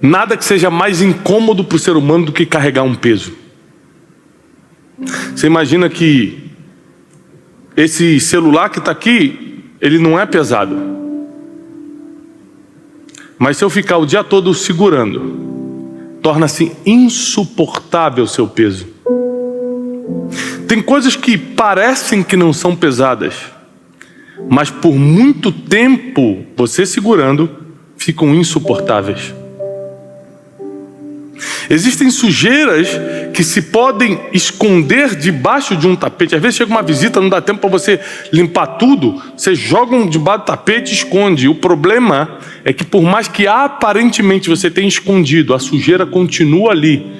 Nada que seja mais incômodo para o ser humano do que carregar um peso. Você imagina que esse celular que está aqui, ele não é pesado. Mas se eu ficar o dia todo segurando, torna-se insuportável o seu peso. Tem coisas que parecem que não são pesadas, mas por muito tempo você segurando, ficam insuportáveis. Existem sujeiras que se podem esconder debaixo de um tapete. Às vezes chega uma visita, não dá tempo para você limpar tudo, você joga debaixo do tapete e esconde. O problema é que por mais que aparentemente você tenha escondido, a sujeira continua ali.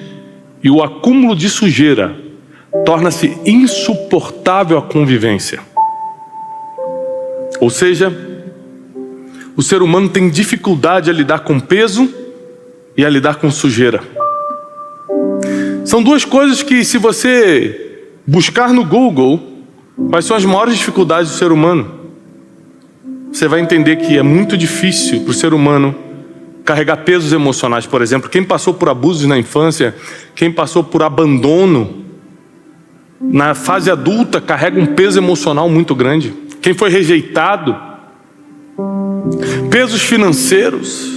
E o acúmulo de sujeira torna-se insuportável a convivência. Ou seja, o ser humano tem dificuldade a lidar com peso e a lidar com sujeira. São duas coisas que, se você buscar no Google quais são as maiores dificuldades do ser humano, você vai entender que é muito difícil para o ser humano carregar pesos emocionais. Por exemplo, quem passou por abusos na infância, quem passou por abandono, na fase adulta carrega um peso emocional muito grande. Quem foi rejeitado, pesos financeiros,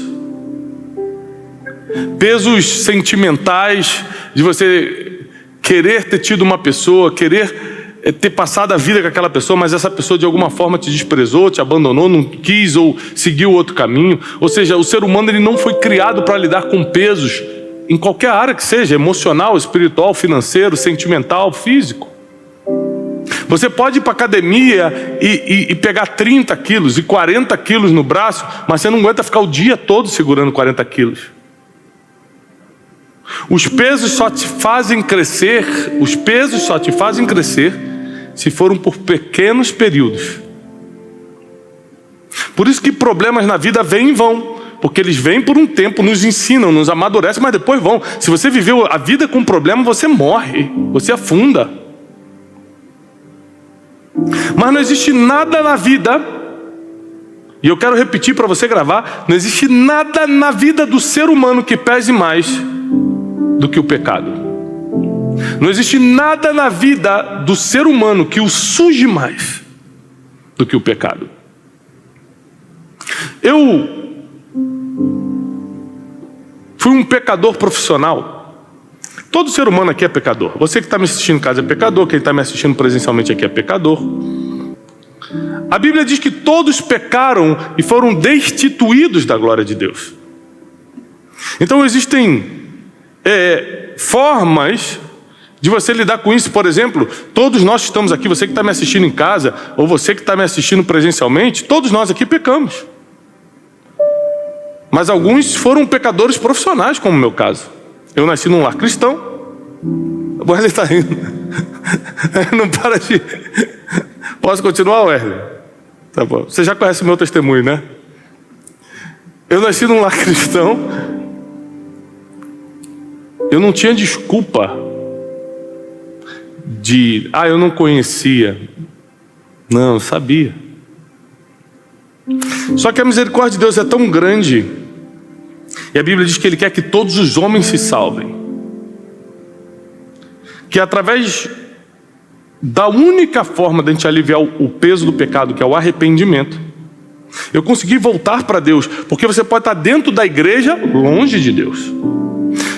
pesos sentimentais, de você querer ter tido uma pessoa, querer ter passado a vida com aquela pessoa, mas essa pessoa de alguma forma te desprezou, te abandonou, não quis ou seguiu outro caminho. Ou seja, o ser humano ele não foi criado para lidar com pesos em qualquer área que seja, emocional, espiritual, financeiro, sentimental, físico. Você pode ir para a academia e pegar 30 quilos e 40 quilos no braço, mas você não aguenta ficar o dia todo segurando 40 quilos. Os pesos só te fazem crescer, se foram por pequenos períodos. Por isso que problemas na vida vêm e vão, porque eles vêm por um tempo, nos ensinam, nos amadurecem, mas depois vão. Se você viveu a vida com problema, você morre, você afunda. Mas não existe nada na vida, e eu quero repetir para você gravar, não existe nada na vida do ser humano que pese mais do que o pecado. Não existe nada na vida do ser humano que o suje mais do que o pecado. Eu fui um pecador profissional. Todo ser humano aqui é pecador. Você que está me assistindo em casa é pecador, quem está me assistindo presencialmente aqui é pecador. A Bíblia diz que todos pecaram e foram destituídos da glória de Deus. Então existem formas de você lidar com isso. Por exemplo, todos nós que estamos aqui, você que está me assistindo em casa, ou você que está me assistindo presencialmente, todos nós aqui pecamos. Mas alguns foram pecadores profissionais, como o meu caso. Eu nasci num lar cristão. O Wesley está rindo. Não para de... Posso continuar, Wesley? Tá bom. Você já conhece o meu testemunho, né? Eu nasci num lar cristão. Eu não tinha desculpa de... eu não conhecia. Não, eu sabia. Só que a misericórdia de Deus é tão grande, e a Bíblia diz que Ele quer que todos os homens se salvem, que através da única forma de a gente aliviar o peso do pecado, que é o arrependimento, eu consegui voltar para Deus. Porque você pode estar dentro da igreja, longe de Deus.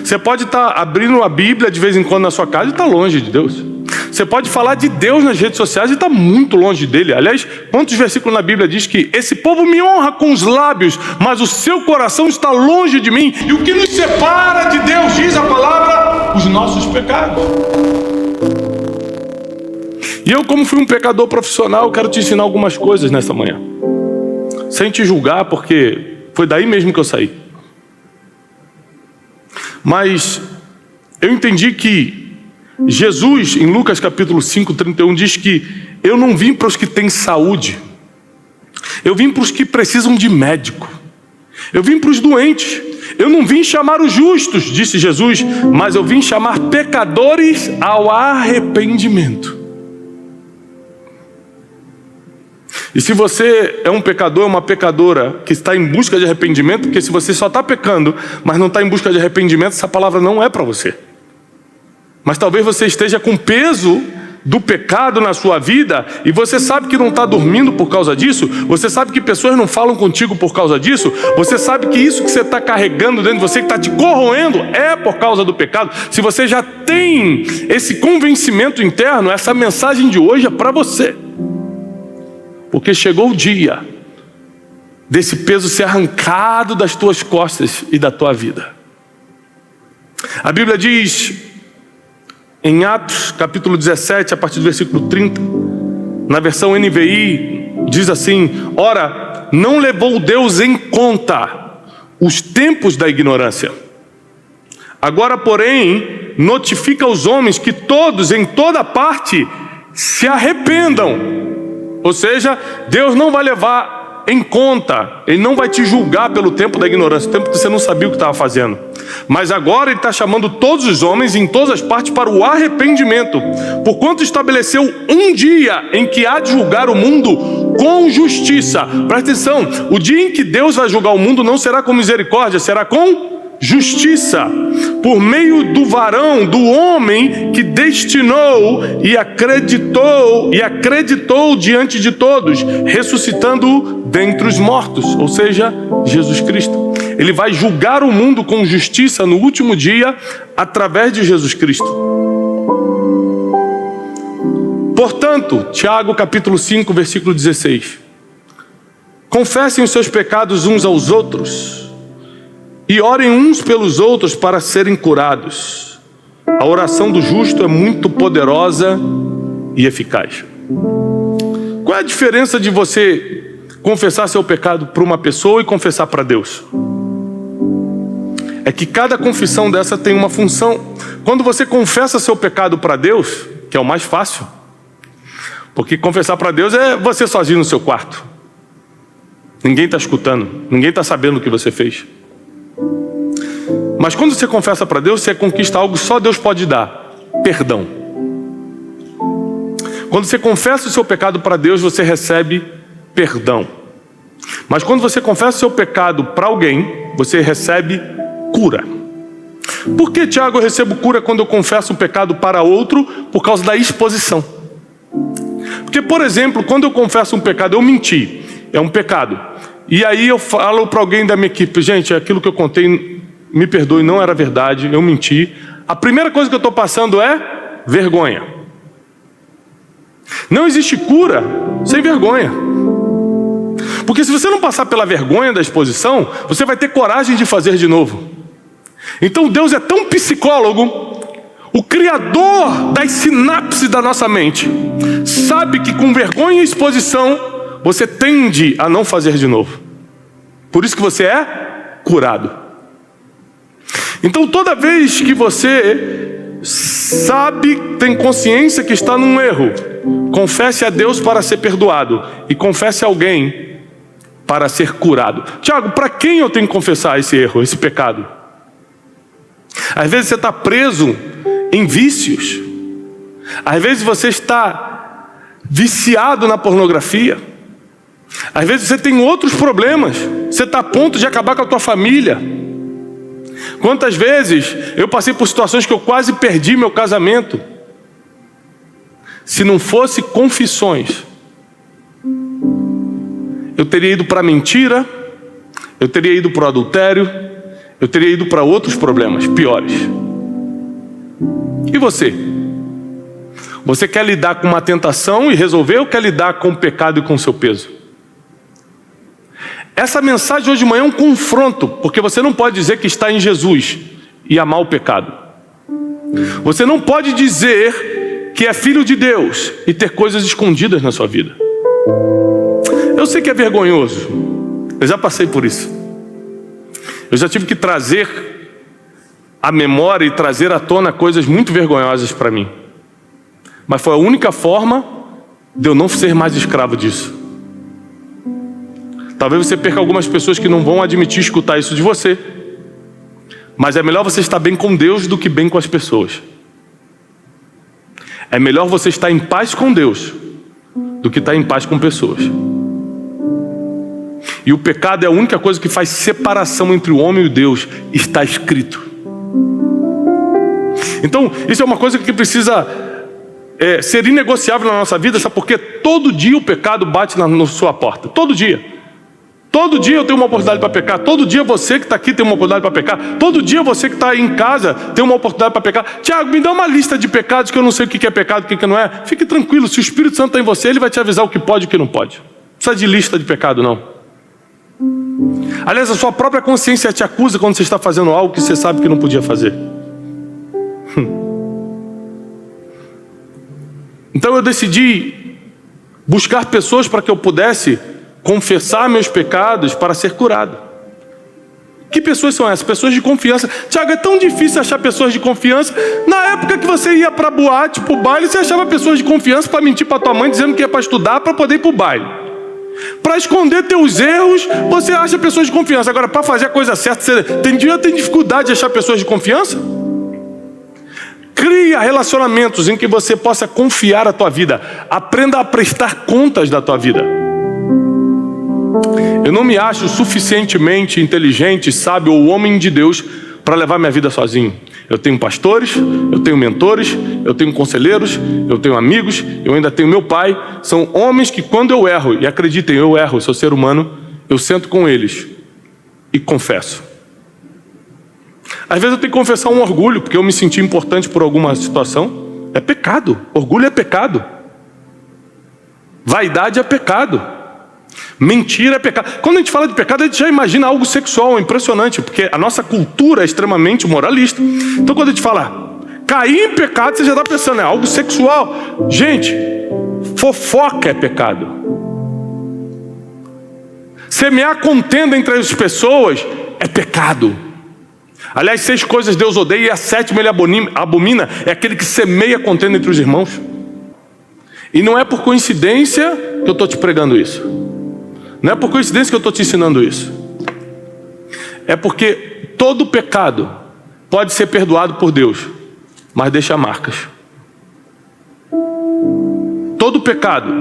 Você pode estar abrindo a Bíblia de vez em quando na sua casa e estar longe de Deus. Você pode falar de Deus nas redes sociais e estar muito longe dele. Aliás, quantos versículos na Bíblia diz que esse povo me honra com os lábios, mas o seu coração está longe de mim? E o que nos separa de Deus, diz a palavra, os nossos pecados. E eu, como fui um pecador profissional, quero te ensinar algumas coisas nessa manhã, sem te julgar, porque foi daí mesmo que eu saí. Mas eu entendi que Jesus, em Lucas capítulo 5, 31, diz que eu não vim para os que têm saúde, eu vim para os que precisam de médico, eu vim para os doentes. Eu não vim chamar os justos, disse Jesus, mas eu vim chamar pecadores ao arrependimento. E se você é um pecador, uma pecadora que está em busca de arrependimento, porque se você só está pecando, mas não está em busca de arrependimento, essa palavra não é para você. Mas talvez você esteja com peso do pecado na sua vida, e você sabe que não está dormindo por causa disso, você sabe que pessoas não falam contigo por causa disso, você sabe que isso que você está carregando dentro de você, que está te corroendo, é por causa do pecado. Se você já tem esse convencimento interno, essa mensagem de hoje é para você. Porque chegou o dia desse peso ser arrancado das tuas costas e da tua vida. A Bíblia diz em Atos, capítulo 17, a partir do versículo 30, na versão NVI, diz assim: ora, não levou Deus em conta os tempos da ignorância. Agora, porém, notifica aos homens que todos, em toda parte, se arrependam. Ou seja, Deus não vai levar em conta, Ele não vai te julgar pelo tempo da ignorância, o tempo que você não sabia o que estava fazendo. Mas agora Ele está chamando todos os homens em todas as partes para o arrependimento, porquanto estabeleceu um dia em que há de julgar o mundo com justiça. Presta atenção, o dia em que Deus vai julgar o mundo não será com misericórdia, será com justiça, por meio do varão, do homem que destinou e acreditou diante de todos, ressuscitando dentre os mortos, ou seja, Jesus Cristo. Ele vai julgar o mundo com justiça no último dia, através de Jesus Cristo. Portanto, Tiago capítulo 5, versículo 16: confessem os seus pecados uns aos outros e orem uns pelos outros para serem curados. A oração do justo é muito poderosa e eficaz. Qual é a diferença de você confessar seu pecado para uma pessoa e confessar para Deus? É que cada confissão dessa tem uma função. Quando você confessa seu pecado para Deus, que é o mais fácil, porque confessar para Deus é você sozinho no seu quarto. Ninguém está escutando, ninguém está sabendo o que você fez. Mas quando você confessa para Deus, você conquista algo que só Deus pode dar: perdão. Quando você confessa o seu pecado para Deus, você recebe perdão. Mas quando você confessa o seu pecado para alguém, você recebe cura. Por que, Tiago, eu recebo cura quando eu confesso um pecado para outro? Por causa da exposição. Porque, por exemplo, quando eu confesso um pecado, eu menti, é um pecado. E aí eu falo para alguém da minha equipe: gente, aquilo que eu contei, me perdoe, não era verdade, eu menti. A primeira coisa que eu estou passando é vergonha. Não existe cura sem vergonha. Porque se você não passar pela vergonha da exposição, você vai ter coragem de fazer de novo. Então Deus é tão psicólogo, o criador das sinapses da nossa mente, sabe que com vergonha e exposição, você tende a não fazer de novo. Por isso que você é curado. Então toda vez que você sabe, tem consciência que está num erro, confesse a Deus para ser perdoado e confesse a alguém para ser curado. Tiago, para quem eu tenho que confessar esse erro, esse pecado? Às vezes você está preso em vícios. Às vezes você está viciado na pornografia. Às vezes você tem outros problemas. Você está a ponto de acabar com a tua família. Quantas vezes eu passei por situações que eu quase perdi meu casamento. Se não fosse confissões, eu teria ido para a mentira, eu teria ido para o adultério, eu teria ido para outros problemas piores. E você? Você quer lidar com uma tentação e resolver, ou quer lidar com o pecado e com o seu peso? Essa mensagem hoje de manhã é um confronto, porque você não pode dizer que está em Jesus e amar o pecado. Você não pode dizer que é filho de Deus e ter coisas escondidas na sua vida. Eu sei que é vergonhoso, eu já passei por isso. Eu já tive que trazer à memória e trazer à tona coisas muito vergonhosas para mim. Mas foi a única forma de eu não ser mais escravo disso. Talvez você perca algumas pessoas que não vão admitir escutar isso de você. Mas é melhor você estar bem com Deus do que bem com as pessoas. É melhor você estar em paz com Deus do que estar em paz com pessoas. E o pecado é a única coisa que faz separação entre o homem e Deus. Está escrito. Então, isso é uma coisa que precisa ser inegociável na nossa vida, sabe por quê? Todo dia o pecado bate na sua porta. Todo dia. Todo dia eu tenho uma oportunidade para pecar. Todo dia você que está aqui tem uma oportunidade para pecar. Todo dia você que está em casa tem uma oportunidade para pecar. Tiago, me dá uma lista de pecados que eu não sei o que é pecado, o que não é. Fique tranquilo, se o Espírito Santo está em você, ele vai te avisar o que pode e o que não pode. Não precisa de lista de pecado, não. Aliás, a sua própria consciência te acusa quando você está fazendo algo que você sabe que não podia fazer. Então eu decidi buscar pessoas para que eu pudesse confessar meus pecados para ser curado. Que pessoas são essas? Pessoas de confiança. Tiago, é tão difícil achar pessoas de confiança. Na época que você ia para boate, para o baile, você achava pessoas de confiança para mentir para tua mãe dizendo que ia para estudar para poder ir para o baile. Para esconder teus erros, você acha pessoas de confiança. Agora, para fazer a coisa certa, você tem dificuldade de achar pessoas de confiança? Cria relacionamentos em que você possa confiar a tua vida. Aprenda a prestar contas da tua vida. Eu não me acho suficientemente inteligente, sábio ou homem de Deus para levar minha vida sozinho. Eu tenho pastores, eu tenho mentores, eu tenho conselheiros, eu tenho amigos, eu ainda tenho meu pai. São homens que quando eu erro, e acreditem, eu erro, sou ser humano, eu sento com eles e confesso. Às vezes eu tenho que confessar um orgulho, porque eu me senti importante por alguma situação. É pecado, orgulho é pecado. Vaidade é pecado. Mentira é pecado. Quando a gente fala de pecado, a gente já imagina algo sexual, impressionante, porque a nossa cultura é extremamente moralista. Então quando a gente fala cair em pecado, você já está pensando, é algo sexual. Gente, fofoca é pecado. Semear contenda entre as pessoas é pecado. Aliás, 6 coisas Deus odeia e a 7ª ele abomina, é aquele que semeia contenda entre os irmãos. E não é por coincidência que eu estou te pregando isso. Não é por coincidência que eu estou te ensinando isso. É porque todo pecado pode ser perdoado por Deus, mas deixa marcas. Todo pecado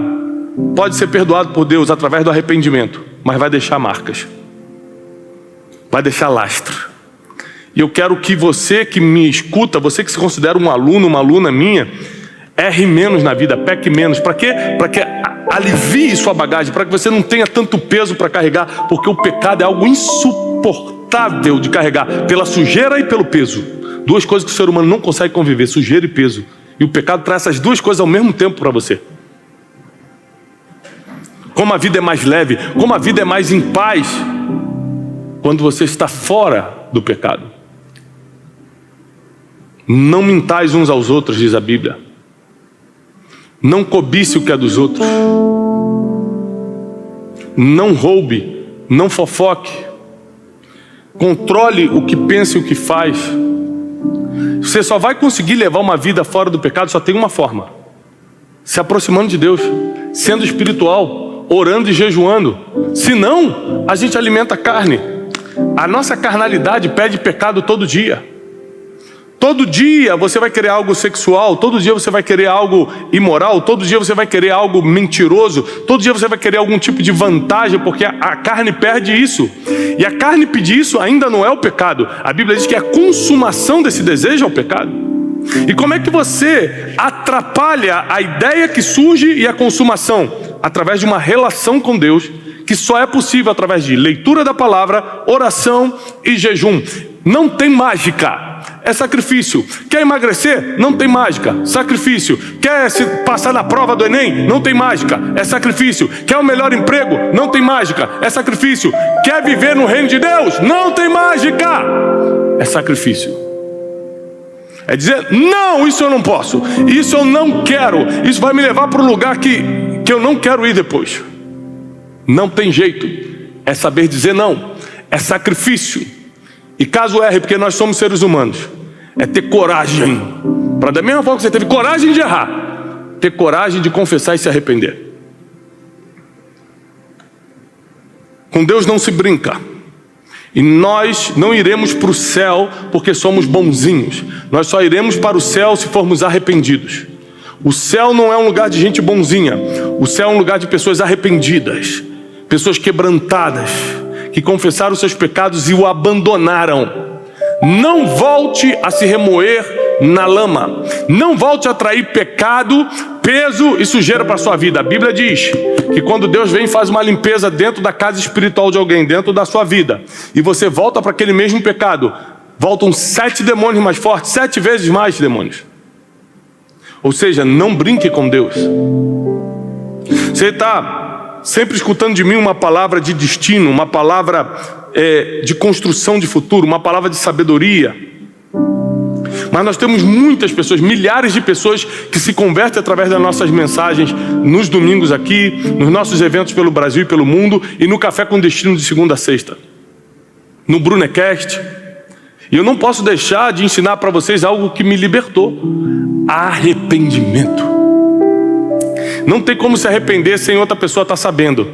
pode ser perdoado por Deus através do arrependimento, mas vai deixar marcas. Vai deixar lastro. E eu quero que você que me escuta, você que se considera um aluno, uma aluna minha, erre menos na vida, peque menos. Para quê? Para que alivie sua bagagem, para que você não tenha tanto peso para carregar, porque o pecado é algo insuportável de carregar, pela sujeira e pelo peso. 2 coisas que o ser humano não consegue conviver, sujeira e peso. E o pecado traz essas 2 coisas ao mesmo tempo para você. Como a vida é mais leve, como a vida é mais em paz, quando você está fora do pecado. Não mintais uns aos outros, diz a Bíblia. Não cobice o que é dos outros. Não roube, não fofoque. Controle o que pensa e o que faz. Você só vai conseguir levar uma vida fora do pecado, só tem uma forma: se aproximando de Deus, sendo espiritual, orando e jejuando. Senão, a gente alimenta a carne. A nossa carnalidade pede pecado todo dia. Todo dia você vai querer algo sexual, todo dia você vai querer algo imoral, todo dia você vai querer algo mentiroso, todo dia você vai querer algum tipo de vantagem, porque a carne perde isso. E a carne pedir isso ainda não é o pecado. A Bíblia diz que a consumação desse desejo é o pecado. E como é que você atrapalha a ideia que surge e a consumação? Através de uma relação com Deus, que só é possível através de leitura da palavra, oração e jejum. Não tem mágica. É sacrifício. Quer emagrecer? Não tem mágica. Sacrifício. Quer se passar na prova do Enem? Não tem mágica. É sacrifício. Quer o melhor emprego? Não tem mágica. É sacrifício. Quer viver no reino de Deus? Não tem mágica. É sacrifício. É dizer, não, isso eu não posso. Isso eu não quero. Isso vai me levar para um lugar que eu não quero ir depois. Não tem jeito. É saber dizer não. É sacrifício. E caso erre, porque nós somos seres humanos, é ter coragem, para da mesma forma que você teve coragem de errar, ter coragem de confessar e se arrepender. Com Deus não se brinca. E nós não iremos para o céu porque somos bonzinhos. Nós só iremos para o céu se formos arrependidos. O céu não é um lugar de gente bonzinha. O céu é um lugar de pessoas arrependidas. pessoas quebrantadas, que confessaram seus pecados e o abandonaram. Não volte a se remoer na lama. Não volte a atrair pecado, peso e sujeira para a sua vida. A Bíblia diz que quando Deus vem e faz uma limpeza dentro da casa espiritual de alguém, dentro da sua vida, e você volta para aquele mesmo pecado, voltam 7 demônios mais fortes, 7 vezes mais demônios. Ou seja, não brinque com Deus. Você está sempre escutando de mim uma palavra de destino, uma palavra de construção de futuro, uma palavra de sabedoria. Mas nós temos muitas pessoas, milhares de pessoas que se convertem através das nossas mensagens nos domingos aqui, nos nossos eventos pelo Brasil e pelo mundo, e no Café com Destino de segunda a sexta, no Brunecast. E eu não posso deixar de ensinar para vocês algo que me libertou: arrependimento. Não tem como se arrepender sem outra pessoa estar sabendo,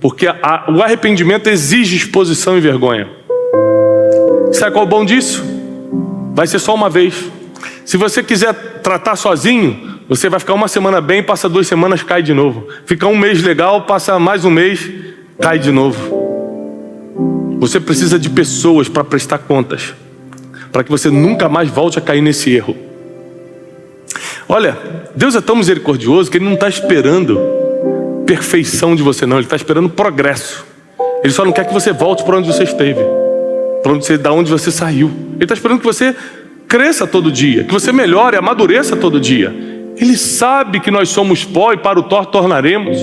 porque o arrependimento exige exposição e vergonha. Sabe qual é o bom disso? Vai ser só uma vez. Se você quiser tratar sozinho, você vai ficar uma semana bem, passa 2 semanas, cai de novo. Fica um mês legal, passa mais um mês, cai de novo. Você precisa de pessoas para prestar contas, para que você nunca mais volte a cair nesse erro. Olha, Deus é tão misericordioso que Ele não está esperando perfeição de você, não. Ele está esperando progresso. Ele só não quer que você volte para onde você esteve, da onde você saiu. Ele está esperando que você cresça todo dia, que você melhore, amadureça todo dia. Ele sabe que nós somos pó e para o tornaremos.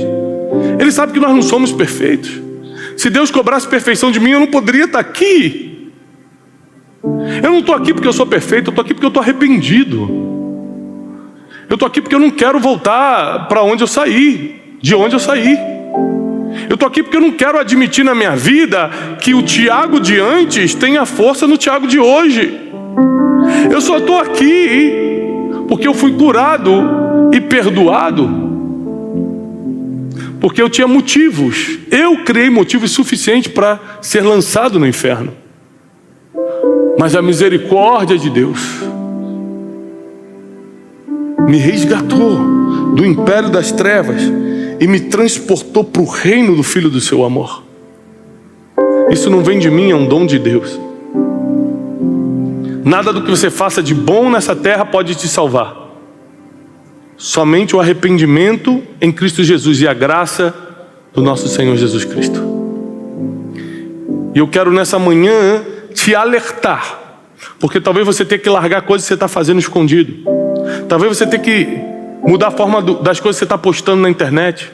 Ele sabe que nós não somos perfeitos. Se Deus cobrasse perfeição de mim, eu não poderia estar aqui. Eu não estou aqui porque eu sou perfeito, eu estou aqui porque eu estou arrependido. Eu estou aqui porque eu não quero voltar para onde eu saí, de onde eu saí. Eu estou aqui porque eu não quero admitir na minha vida que o Tiago de antes tem a força no Tiago de hoje. Eu só estou aqui porque eu fui curado e perdoado, porque eu tinha motivos. Eu criei motivos suficientes para ser lançado no inferno. Mas a misericórdia de Deus me resgatou do império das trevas e me transportou para o reino do Filho do seu amor. Isso não vem de mim, é um dom de Deus. Nada do que você faça de bom nessa terra pode te salvar. Somente o arrependimento em Cristo Jesus e a graça do nosso Senhor Jesus Cristo. E eu quero nessa manhã te alertar, porque talvez você tenha que largar coisas que você está fazendo escondido. Talvez você tenha que mudar a forma das coisas que você está postando na internet.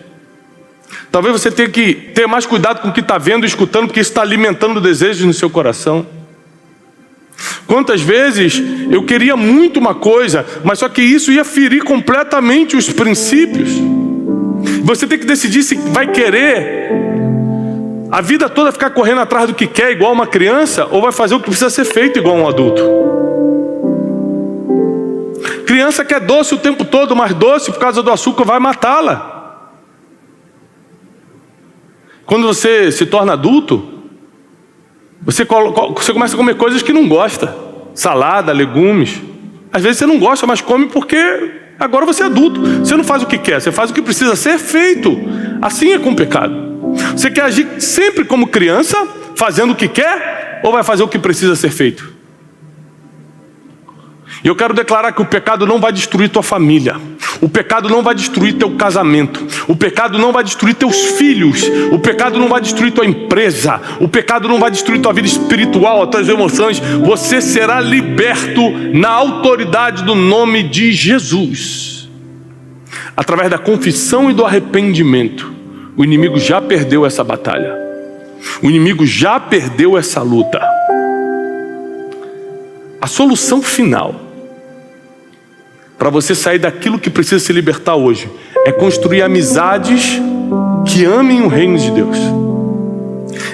Talvez você tenha que ter mais cuidado com o que está vendo e escutando, porque isso está alimentando desejos no seu coração. Quantas vezes eu queria muito uma coisa, mas só que isso ia ferir completamente os princípios. Você tem que decidir se vai querer a vida toda ficar correndo atrás do que quer igual uma criança, ou vai fazer o que precisa ser feito igual um adulto. Criança quer doce o tempo todo, mas doce por causa do açúcar vai matá-la. Quando você se torna adulto, você começa a comer coisas que não gosta. Salada, legumes. Às vezes você não gosta, mas come porque agora você é adulto. Você não faz o que quer, você faz o que precisa ser feito. Assim é com o pecado. Você quer agir sempre como criança, fazendo o que quer, ou vai fazer o que precisa ser feito? E eu quero declarar que o pecado não vai destruir tua família. O pecado não vai destruir teu casamento. O pecado não vai destruir teus filhos. O pecado não vai destruir tua empresa. O pecado não vai destruir tua vida espiritual, as tuas emoções. Você será liberto na autoridade do nome de Jesus. Através da confissão e do arrependimento. O inimigo já perdeu essa batalha. O inimigo já perdeu essa luta. A solução final para você sair daquilo que precisa se libertar hoje é construir amizades que amem o reino de Deus,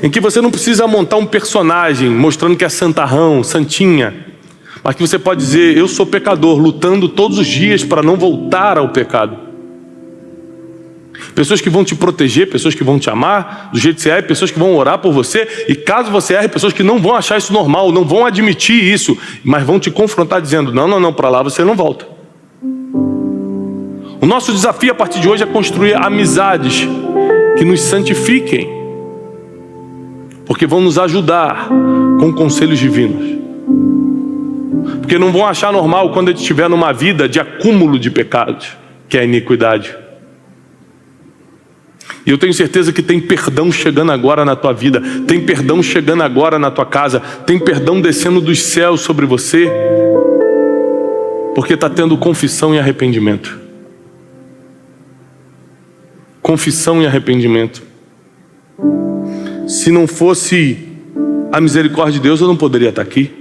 em que você não precisa montar um personagem mostrando que é santarrão, santinha, mas que você pode dizer: eu sou pecador, lutando todos os dias para não voltar ao pecado. Pessoas que vão te proteger, pessoas que vão te amar do jeito que você é, pessoas que vão orar por você, e caso você erre, pessoas que não vão achar isso normal, não vão admitir isso, mas vão te confrontar dizendo: não, para lá você não volta. O nosso desafio a partir de hoje é construir amizades que nos santifiquem, porque vão nos ajudar com conselhos divinos. Porque não vão achar normal quando a gente estiver numa vida de acúmulo de pecados, que é a iniquidade. E eu tenho certeza que tem perdão chegando agora na tua vida, tem perdão chegando agora na tua casa, tem perdão descendo dos céus sobre você, porque está tendo confissão e arrependimento. Confissão e arrependimento. Se não fosse a misericórdia de Deus, eu não poderia estar aqui.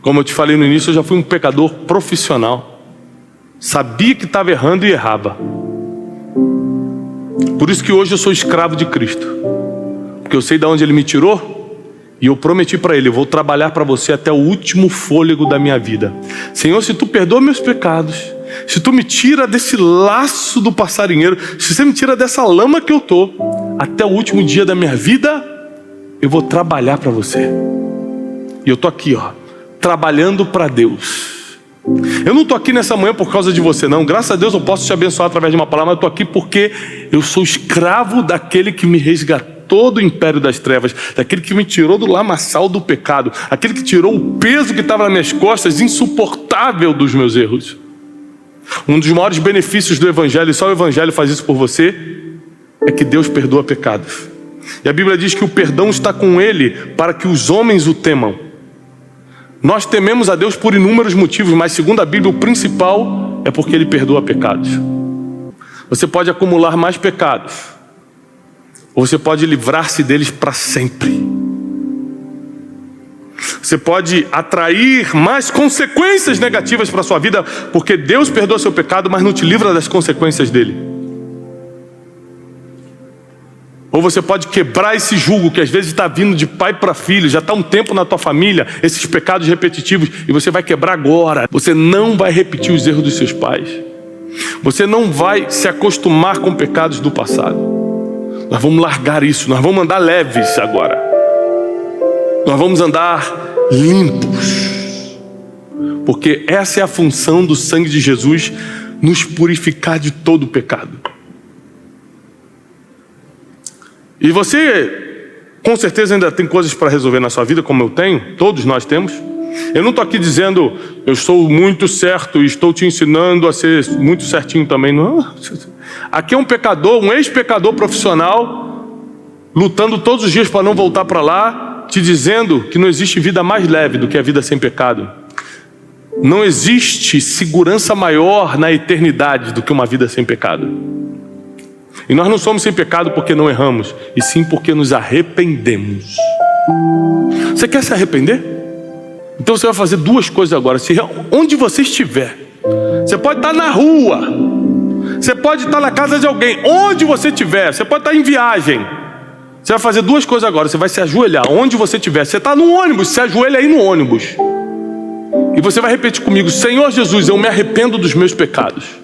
Como eu te falei no início, eu já fui um pecador profissional. Sabia que estava errando e errava. Por isso que hoje eu sou escravo de Cristo. Porque eu sei de onde Ele me tirou. E eu prometi para Ele, eu vou trabalhar para você até o último fôlego da minha vida. Senhor, se Tu perdoa meus pecados, se Tu me tira desse laço do passarinheiro, se Você me tira dessa lama que eu estou, até o último dia da minha vida, eu vou trabalhar para você. E eu estou aqui, trabalhando para Deus. Eu não estou aqui nessa manhã por causa de você, não. Graças a Deus eu posso te abençoar através de uma palavra, mas eu estou aqui porque eu sou escravo daquele que me resgatou do império das trevas, daquele que me tirou do lamaçal do pecado, aquele que tirou o peso que estava nas minhas costas, insuportável dos meus erros. Um dos maiores benefícios do Evangelho, e só o Evangelho faz isso por você, é que Deus perdoa pecados. E a Bíblia diz que o perdão está com Ele para que os homens o temam. Nós tememos a Deus por inúmeros motivos, mas segundo a Bíblia, o principal é porque Ele perdoa pecados. Você pode acumular mais pecados, ou você pode livrar-se deles para sempre. Você pode atrair mais consequências negativas para a sua vida, porque Deus perdoa seu pecado, mas não te livra das consequências dele. Ou você pode quebrar esse jugo que às vezes está vindo de pai para filho, já está um tempo na tua família, esses pecados repetitivos, e você vai quebrar agora. Você não vai repetir os erros dos seus pais. Você não vai se acostumar com pecados do passado. Nós vamos largar isso, nós vamos andar leves agora. Nós vamos andar limpos. Porque essa é a função do sangue de Jesus, nos purificar de todo o pecado. E você, com certeza, ainda tem coisas para resolver na sua vida, como eu tenho, todos nós temos. Eu não estou aqui dizendo, eu sou muito certo e estou te ensinando a ser muito certinho também. Não. Aqui é um pecador, um ex-pecador profissional, lutando todos os dias para não voltar para lá, te dizendo que não existe vida mais leve do que a vida sem pecado. Não existe segurança maior na eternidade do que uma vida sem pecado. E nós não somos sem pecado porque não erramos, e sim porque nos arrependemos. Você quer se arrepender? Então você vai fazer duas coisas agora. Onde você estiver, você pode estar na rua, você pode estar na casa de alguém, onde você estiver, você pode estar em viagem. Você vai fazer duas coisas agora. Você vai se ajoelhar, onde você estiver. Você está no ônibus, se ajoelha aí no ônibus. E você vai repetir comigo: Senhor Jesus, eu me arrependo dos meus pecados.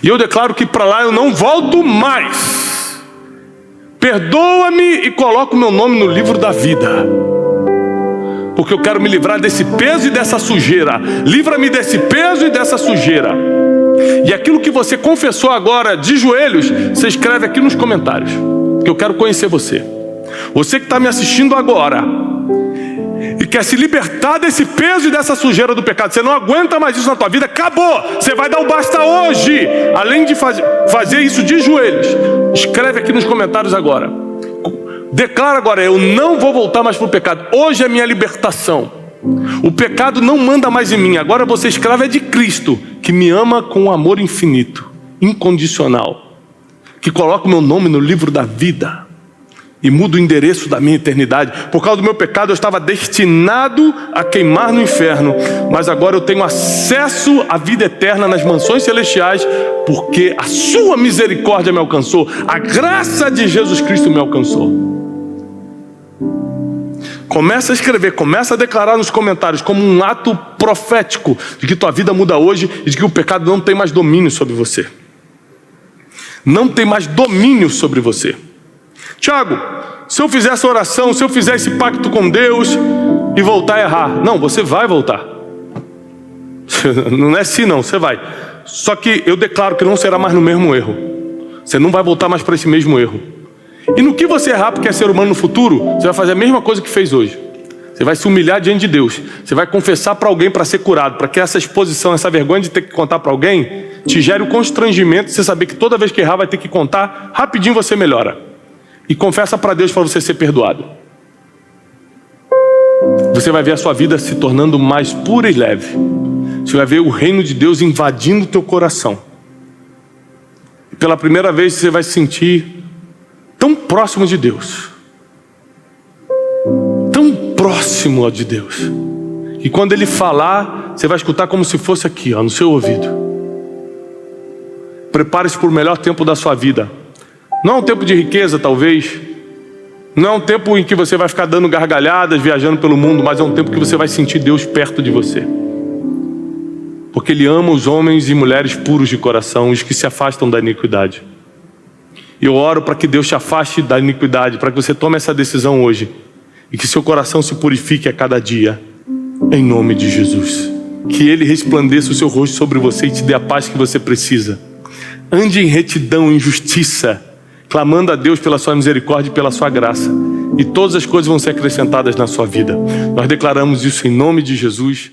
E eu declaro que para lá eu não volto mais. Perdoa-me e coloca o meu nome no livro da vida. Porque eu quero me livrar desse peso e dessa sujeira. Livra-me desse peso e dessa sujeira. E aquilo que você confessou agora de joelhos, você escreve aqui nos comentários. Porque eu quero conhecer você. Você que está me assistindo agora e quer se libertar desse peso e dessa sujeira do pecado, você não aguenta mais isso na tua vida, acabou, você vai dar o basta hoje. Além de fazer isso de joelhos, escreve aqui nos comentários agora. Declara agora: eu não vou voltar mais para o pecado. Hoje é minha libertação. O pecado não manda mais em mim. Agora você escravo é de Cristo, que me ama com um amor infinito, incondicional, que coloca o meu nome no livro da vida e muda o endereço da minha eternidade. Por causa do meu pecado eu estava destinado a queimar no inferno, mas agora eu tenho acesso à vida eterna nas mansões celestiais, porque a sua misericórdia me alcançou, a graça de Jesus Cristo me alcançou. Começa a escrever, começa a declarar nos comentários como um ato profético de que tua vida muda hoje e de que o pecado não tem mais domínio sobre você. Não tem mais domínio sobre você. Tiago, se eu fizer essa oração, se eu fizer esse pacto com Deus e voltar a errar, não, você vai voltar. Não é assim não, você vai. Só que eu declaro que não será mais no mesmo erro. Você não vai voltar mais para esse mesmo erro. E no que você errar porque é ser humano no futuro, você vai fazer a mesma coisa que fez hoje. Você vai se humilhar diante de Deus. Você vai confessar para alguém para ser curado, para que essa exposição, essa vergonha de ter que contar para alguém, te gere o constrangimento de você saber que toda vez que errar vai ter que contar, rapidinho você melhora. E confessa para Deus para você ser perdoado. Você vai ver a sua vida se tornando mais pura e leve. Você vai ver o reino de Deus invadindo o teu coração. E pela primeira vez você vai se sentir tão próximo de Deus. Tão próximo de Deus. E quando Ele falar, você vai escutar como se fosse aqui, no seu ouvido. Prepare-se para o melhor tempo da sua vida. Não é um tempo de riqueza, talvez. Não é um tempo em que você vai ficar dando gargalhadas, viajando pelo mundo, mas é um tempo que você vai sentir Deus perto de você. Porque Ele ama os homens e mulheres puros de coração, os que se afastam da iniquidade. E eu oro para que Deus te afaste da iniquidade, para que você tome essa decisão hoje. E que seu coração se purifique a cada dia, em nome de Jesus. Que Ele resplandeça o seu rosto sobre você e te dê a paz que você precisa. Ande em retidão, em justiça, clamando a Deus pela sua misericórdia e pela sua graça. E todas as coisas vão ser acrescentadas na sua vida. Nós declaramos isso em nome de Jesus.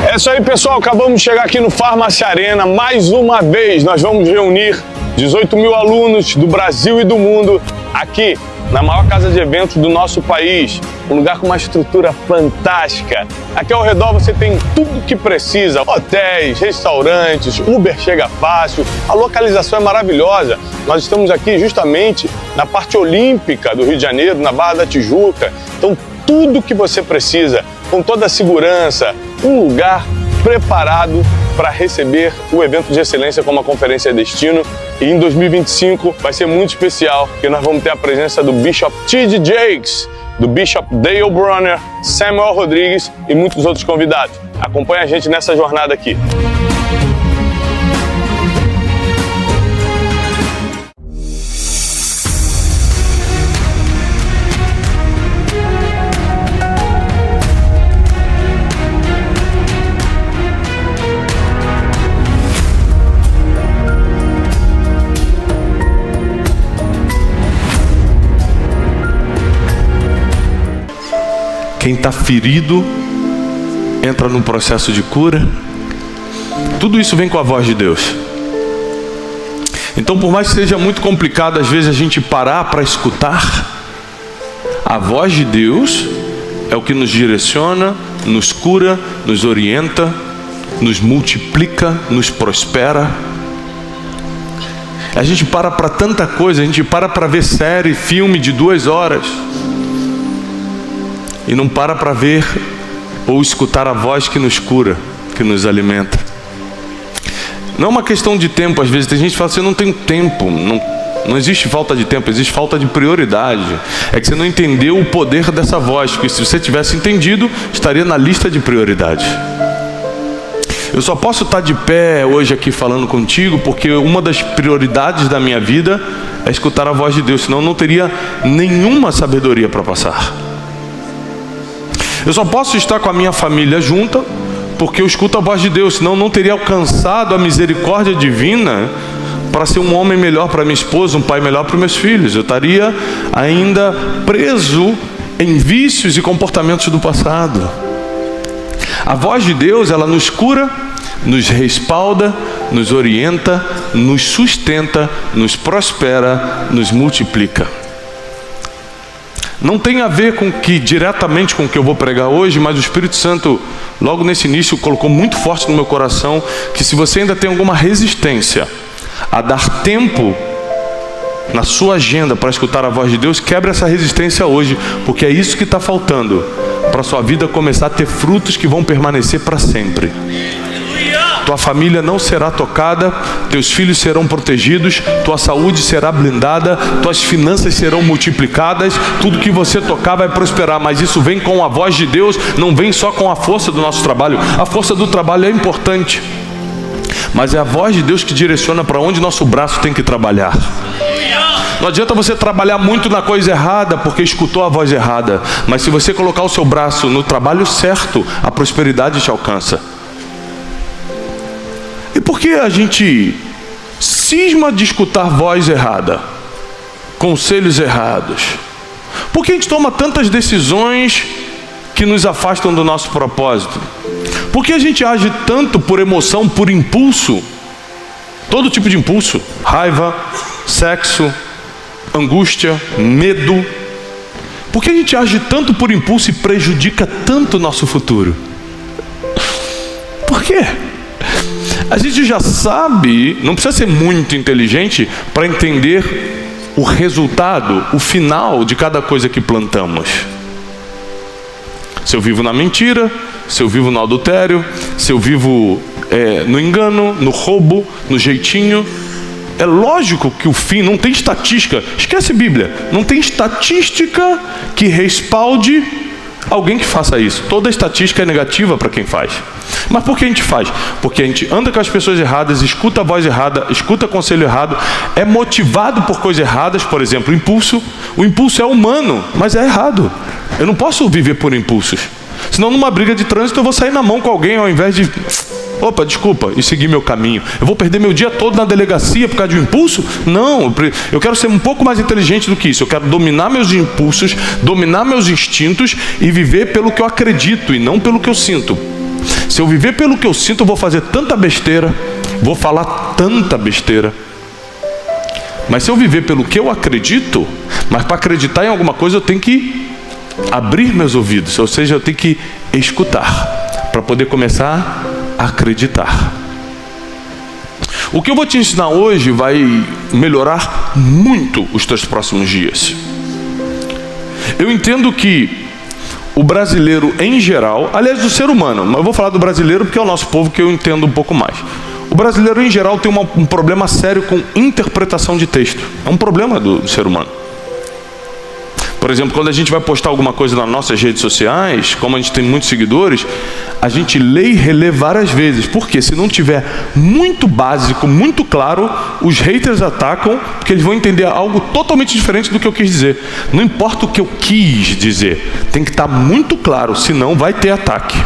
É isso aí, pessoal. Acabamos de chegar aqui no Farmácia Arena. Mais uma vez, nós vamos reunir 18 mil alunos do Brasil e do mundo aqui na maior casa de eventos do nosso país. Um lugar com uma estrutura fantástica. Aqui ao redor você tem tudo o que precisa. Hotéis, restaurantes, Uber chega fácil. A localização é maravilhosa. Nós estamos aqui justamente na parte olímpica do Rio de Janeiro, na Barra da Tijuca. Então tudo o que você precisa, com toda a segurança. Um lugar preparado para receber o evento de excelência como a Conferência Destino. E em 2025 vai ser muito especial, porque nós vamos ter a presença do Bishop T.D. Jakes, do Bishop Dale Bronner, Samuel Rodrigues e muitos outros convidados. Acompanhe a gente nessa jornada aqui. Quem está ferido entra num processo de cura. Tudo isso vem com a voz de Deus. Então, por mais que seja muito complicado às vezes a gente parar para escutar, a voz de Deus é o que nos direciona, nos cura, nos orienta, nos multiplica, nos prospera. A gente para tanta coisa, a gente para ver série, filme de 2 horas. E não para ver ou escutar a voz que nos cura, que nos alimenta. Não é uma questão de tempo. Às vezes tem gente que fala assim: eu não tenho tempo. Não existe falta de tempo, existe falta de prioridade. É que você não entendeu o poder dessa voz, porque se você tivesse entendido, estaria na lista de prioridade. Eu só posso estar de pé hoje aqui falando contigo porque uma das prioridades da minha vida é escutar a voz de Deus, senão eu não teria nenhuma sabedoria para passar. Eu só posso estar com a minha família junta porque eu escuto a voz de Deus, senão eu não teria alcançado a misericórdia divina para ser um homem melhor para minha esposa, um pai melhor para os meus filhos. Eu estaria ainda preso em vícios e comportamentos do passado. A voz de Deus, ela nos cura, nos respalda, nos orienta, nos sustenta, nos prospera, nos multiplica. Não tem a ver diretamente com o que eu vou pregar hoje, mas o Espírito Santo, logo nesse início, colocou muito forte no meu coração que se você ainda tem alguma resistência a dar tempo na sua agenda para escutar a voz de Deus, quebre essa resistência hoje, porque é isso que está faltando para a sua vida começar a ter frutos que vão permanecer para sempre. Tua família não será tocada, teus filhos serão protegidos, tua saúde será blindada, tuas finanças serão multiplicadas, tudo que você tocar vai prosperar, mas isso vem com a voz de Deus, não vem só com a força do nosso trabalho. A força do trabalho é importante, mas é a voz de Deus que direciona para onde nosso braço tem que trabalhar. Não adianta você trabalhar muito na coisa errada porque escutou a voz errada, mas se você colocar o seu braço no trabalho certo, a prosperidade te alcança. E por que a gente cisma de escutar voz errada, conselhos errados? Por que a gente toma tantas decisões que nos afastam do nosso propósito? Por que a gente age tanto por emoção, por impulso? Todo tipo de impulso: raiva, sexo, angústia, medo. Por que a gente age tanto por impulso e prejudica tanto o nosso futuro? Por quê? A gente já sabe, não precisa ser muito inteligente para entender o resultado, o final de cada coisa que plantamos. Se eu vivo na mentira, se eu vivo no adultério, se eu vivo no engano, no roubo, no jeitinho, é lógico que o fim não tem estatística. Esquece Bíblia, não tem estatística que respalde alguém que faça isso. Toda estatística é negativa para quem faz. Mas por que a gente faz? Porque a gente anda com as pessoas erradas, escuta a voz errada, escuta conselho errado, é motivado por coisas erradas. Por exemplo, impulso. O impulso é humano, mas é errado. Eu não posso viver por impulsos. Senão numa briga de trânsito eu vou sair na mão com alguém ao invés de... opa, desculpa, e seguir meu caminho. Eu vou perder meu dia todo na delegacia por causa de um impulso? Não, eu quero ser um pouco mais inteligente do que isso. Eu quero dominar meus impulsos, dominar meus instintos e viver pelo que eu acredito e não pelo que eu sinto. Se eu viver pelo que eu sinto, eu vou fazer tanta besteira, vou falar tanta besteira. Mas se eu viver pelo que eu acredito, mas para acreditar em alguma coisa eu tenho que abrir meus ouvidos, ou seja, eu tenho que escutar para poder começar a acreditar. O que eu vou te ensinar hoje vai melhorar muito os teus próximos dias. Eu entendo que o brasileiro em geral, aliás, do ser humano, mas eu vou falar do brasileiro porque é o nosso povo que eu entendo um pouco mais. O brasileiro em geral tem um problema sério com interpretação de texto. É um problema do ser humano. Por exemplo, quando a gente vai postar alguma coisa nas nossas redes sociais, como a gente tem muitos seguidores, a gente lê e relê várias vezes. Porque se não tiver muito básico, muito claro, os haters atacam, porque eles vão entender algo totalmente diferente do que eu quis dizer. Não importa o que eu quis dizer, tem que estar muito claro, senão vai ter ataque.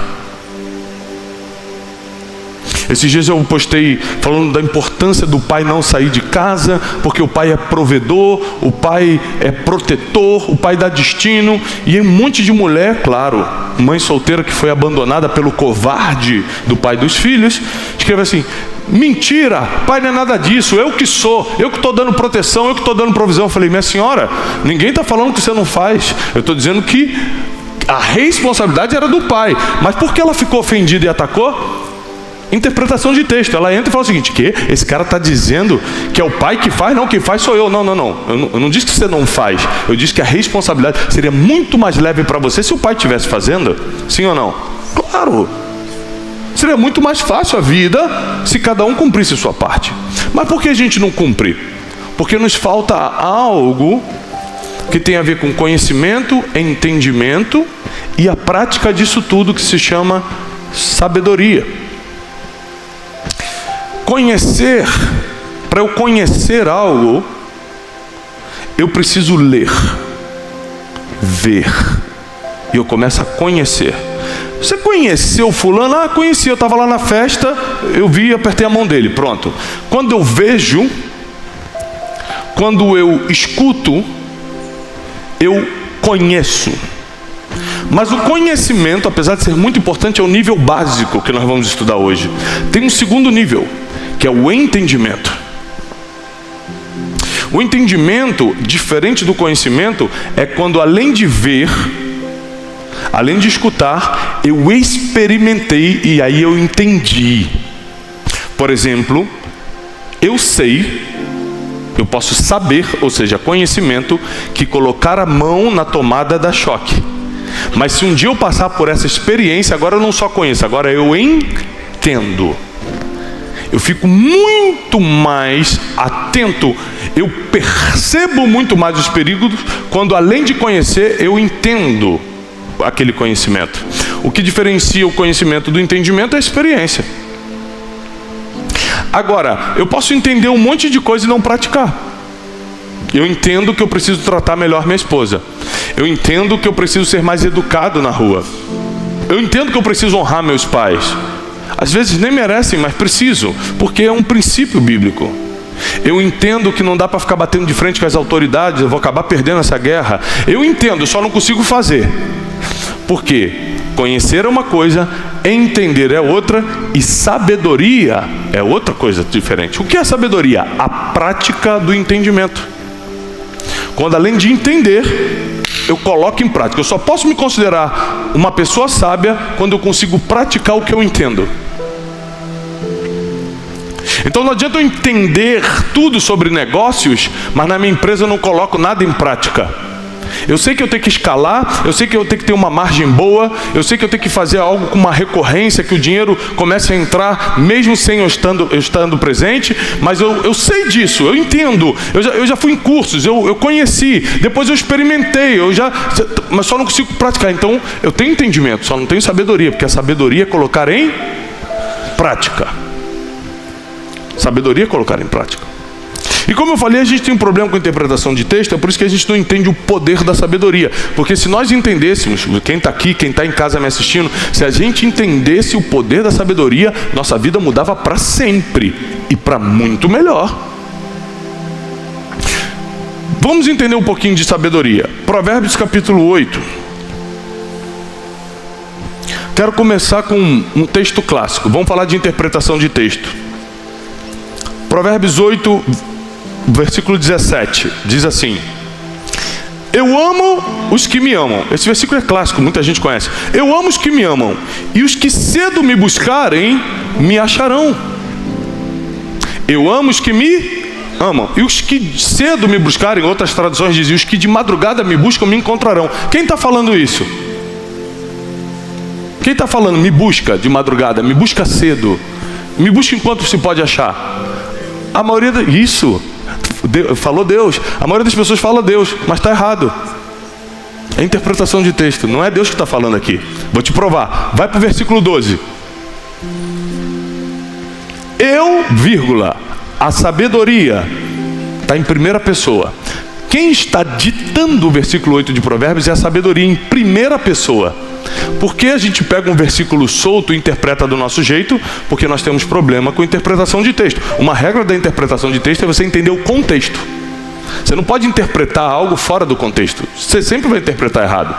Esses dias eu postei falando da importância do pai não sair de casa, porque o pai é provedor, o pai é protetor, o pai dá destino. E um monte de mulher, claro, mãe solteira que foi abandonada pelo covarde do pai dos filhos, escreve assim: mentira, pai não é nada disso, eu que sou, eu que estou dando proteção, eu que estou dando provisão. Eu falei: minha senhora, ninguém está falando que você não faz, eu estou dizendo que a responsabilidade era do pai. Mas por que ela ficou ofendida e atacou? Interpretação de texto. Ela entra e fala o seguinte: que esse cara está dizendo que é o pai que faz? Não, quem faz sou eu. Não. Eu não disse que você não faz. Eu disse que a responsabilidade seria muito mais leve para você se o pai estivesse fazendo. Sim ou não? Claro. Seria muito mais fácil a vida se cada um cumprisse sua parte. Mas por que a gente não cumpre? Porque nos falta algo que tem a ver com conhecimento, entendimento e a prática disso tudo, que se chama sabedoria. Conhecer, para eu conhecer algo, eu preciso ler, ver, e eu começo a conhecer. Você conheceu fulano? Ah, conheci, eu estava lá na festa, eu vi e apertei a mão dele, pronto. Quando eu vejo, quando eu escuto, eu conheço. Mas o conhecimento, apesar de ser muito importante, é o nível básico que nós vamos estudar hoje. Tem um segundo nível, que é o entendimento. O entendimento, diferente do conhecimento, é quando além de ver, além de escutar, eu experimentei e aí eu entendi. Por exemplo, eu sei, eu posso saber, ou seja, conhecimento, que colocar a mão na tomada dá choque. Mas se um dia eu passar por essa experiência, agora eu não só conheço, agora eu entendo. Eu fico muito mais atento, eu percebo muito mais os perigos quando, além de conhecer, eu entendo aquele conhecimento. O que diferencia o conhecimento do entendimento é a experiência. Agora, eu posso entender um monte de coisa e não praticar. Eu entendo que eu preciso tratar melhor minha esposa. Eu entendo que eu preciso ser mais educado na rua. Eu entendo que eu preciso honrar meus pais. Às vezes nem merecem, mas preciso, porque é um princípio bíblico. Eu entendo que não dá para ficar batendo de frente com as autoridades, eu vou acabar perdendo essa guerra. Eu entendo, eu só não consigo fazer. Por quê? Conhecer é uma coisa, entender é outra, e sabedoria é outra coisa diferente. O que é sabedoria? A prática do entendimento. Quando além de entender, eu coloco em prática. Eu só posso me considerar uma pessoa sábia quando eu consigo praticar o que eu entendo. Então não adianta eu entender tudo sobre negócios, mas na minha empresa eu não coloco nada em prática. Eu sei que eu tenho que escalar, eu sei que eu tenho que ter uma margem boa, eu sei que eu tenho que fazer algo com uma recorrência, que o dinheiro comece a entrar, mesmo sem eu estando presente, mas eu sei disso, eu entendo, eu já fui em cursos, eu conheci, depois eu experimentei, mas só não consigo praticar. Então eu tenho entendimento, só não tenho sabedoria, porque a sabedoria é colocar em prática. Sabedoria é colocar em prática. E como eu falei, a gente tem um problema com a interpretação de texto, é por isso que a gente não entende o poder da sabedoria. Porque se nós entendêssemos, quem está aqui, quem está em casa me assistindo, se a gente entendesse o poder da sabedoria, nossa vida mudava para sempre e para muito melhor. Vamos entender um pouquinho de sabedoria. Provérbios capítulo 8. Quero começar com um texto clássico. Vamos falar de interpretação de texto. Provérbios 8, versículo 17, diz assim: eu amo os que me amam. Esse versículo é clássico, muita gente conhece. Eu amo os que me amam, e os que cedo me buscarem, me acharão. Eu amo os que me amam, e os que cedo me buscarem, outras traduções dizem, os que de madrugada me buscam, me encontrarão. Quem está falando isso? Quem está falando me busca de madrugada, me busca cedo, me busca enquanto se pode achar? A maioria isso falou Deus. A maioria das pessoas fala Deus, mas está errado. É interpretação de texto, não é Deus que está falando aqui. Vou te provar. Vai para o versículo 12. A sabedoria está em primeira pessoa. Quem está ditando o versículo 8 de Provérbios é a sabedoria em primeira pessoa. Por que a gente pega um versículo solto e interpreta do nosso jeito? Porque nós temos problema com interpretação de texto. Uma regra da interpretação de texto é você entender o contexto. Você não pode interpretar algo fora do contexto. Você sempre vai interpretar errado.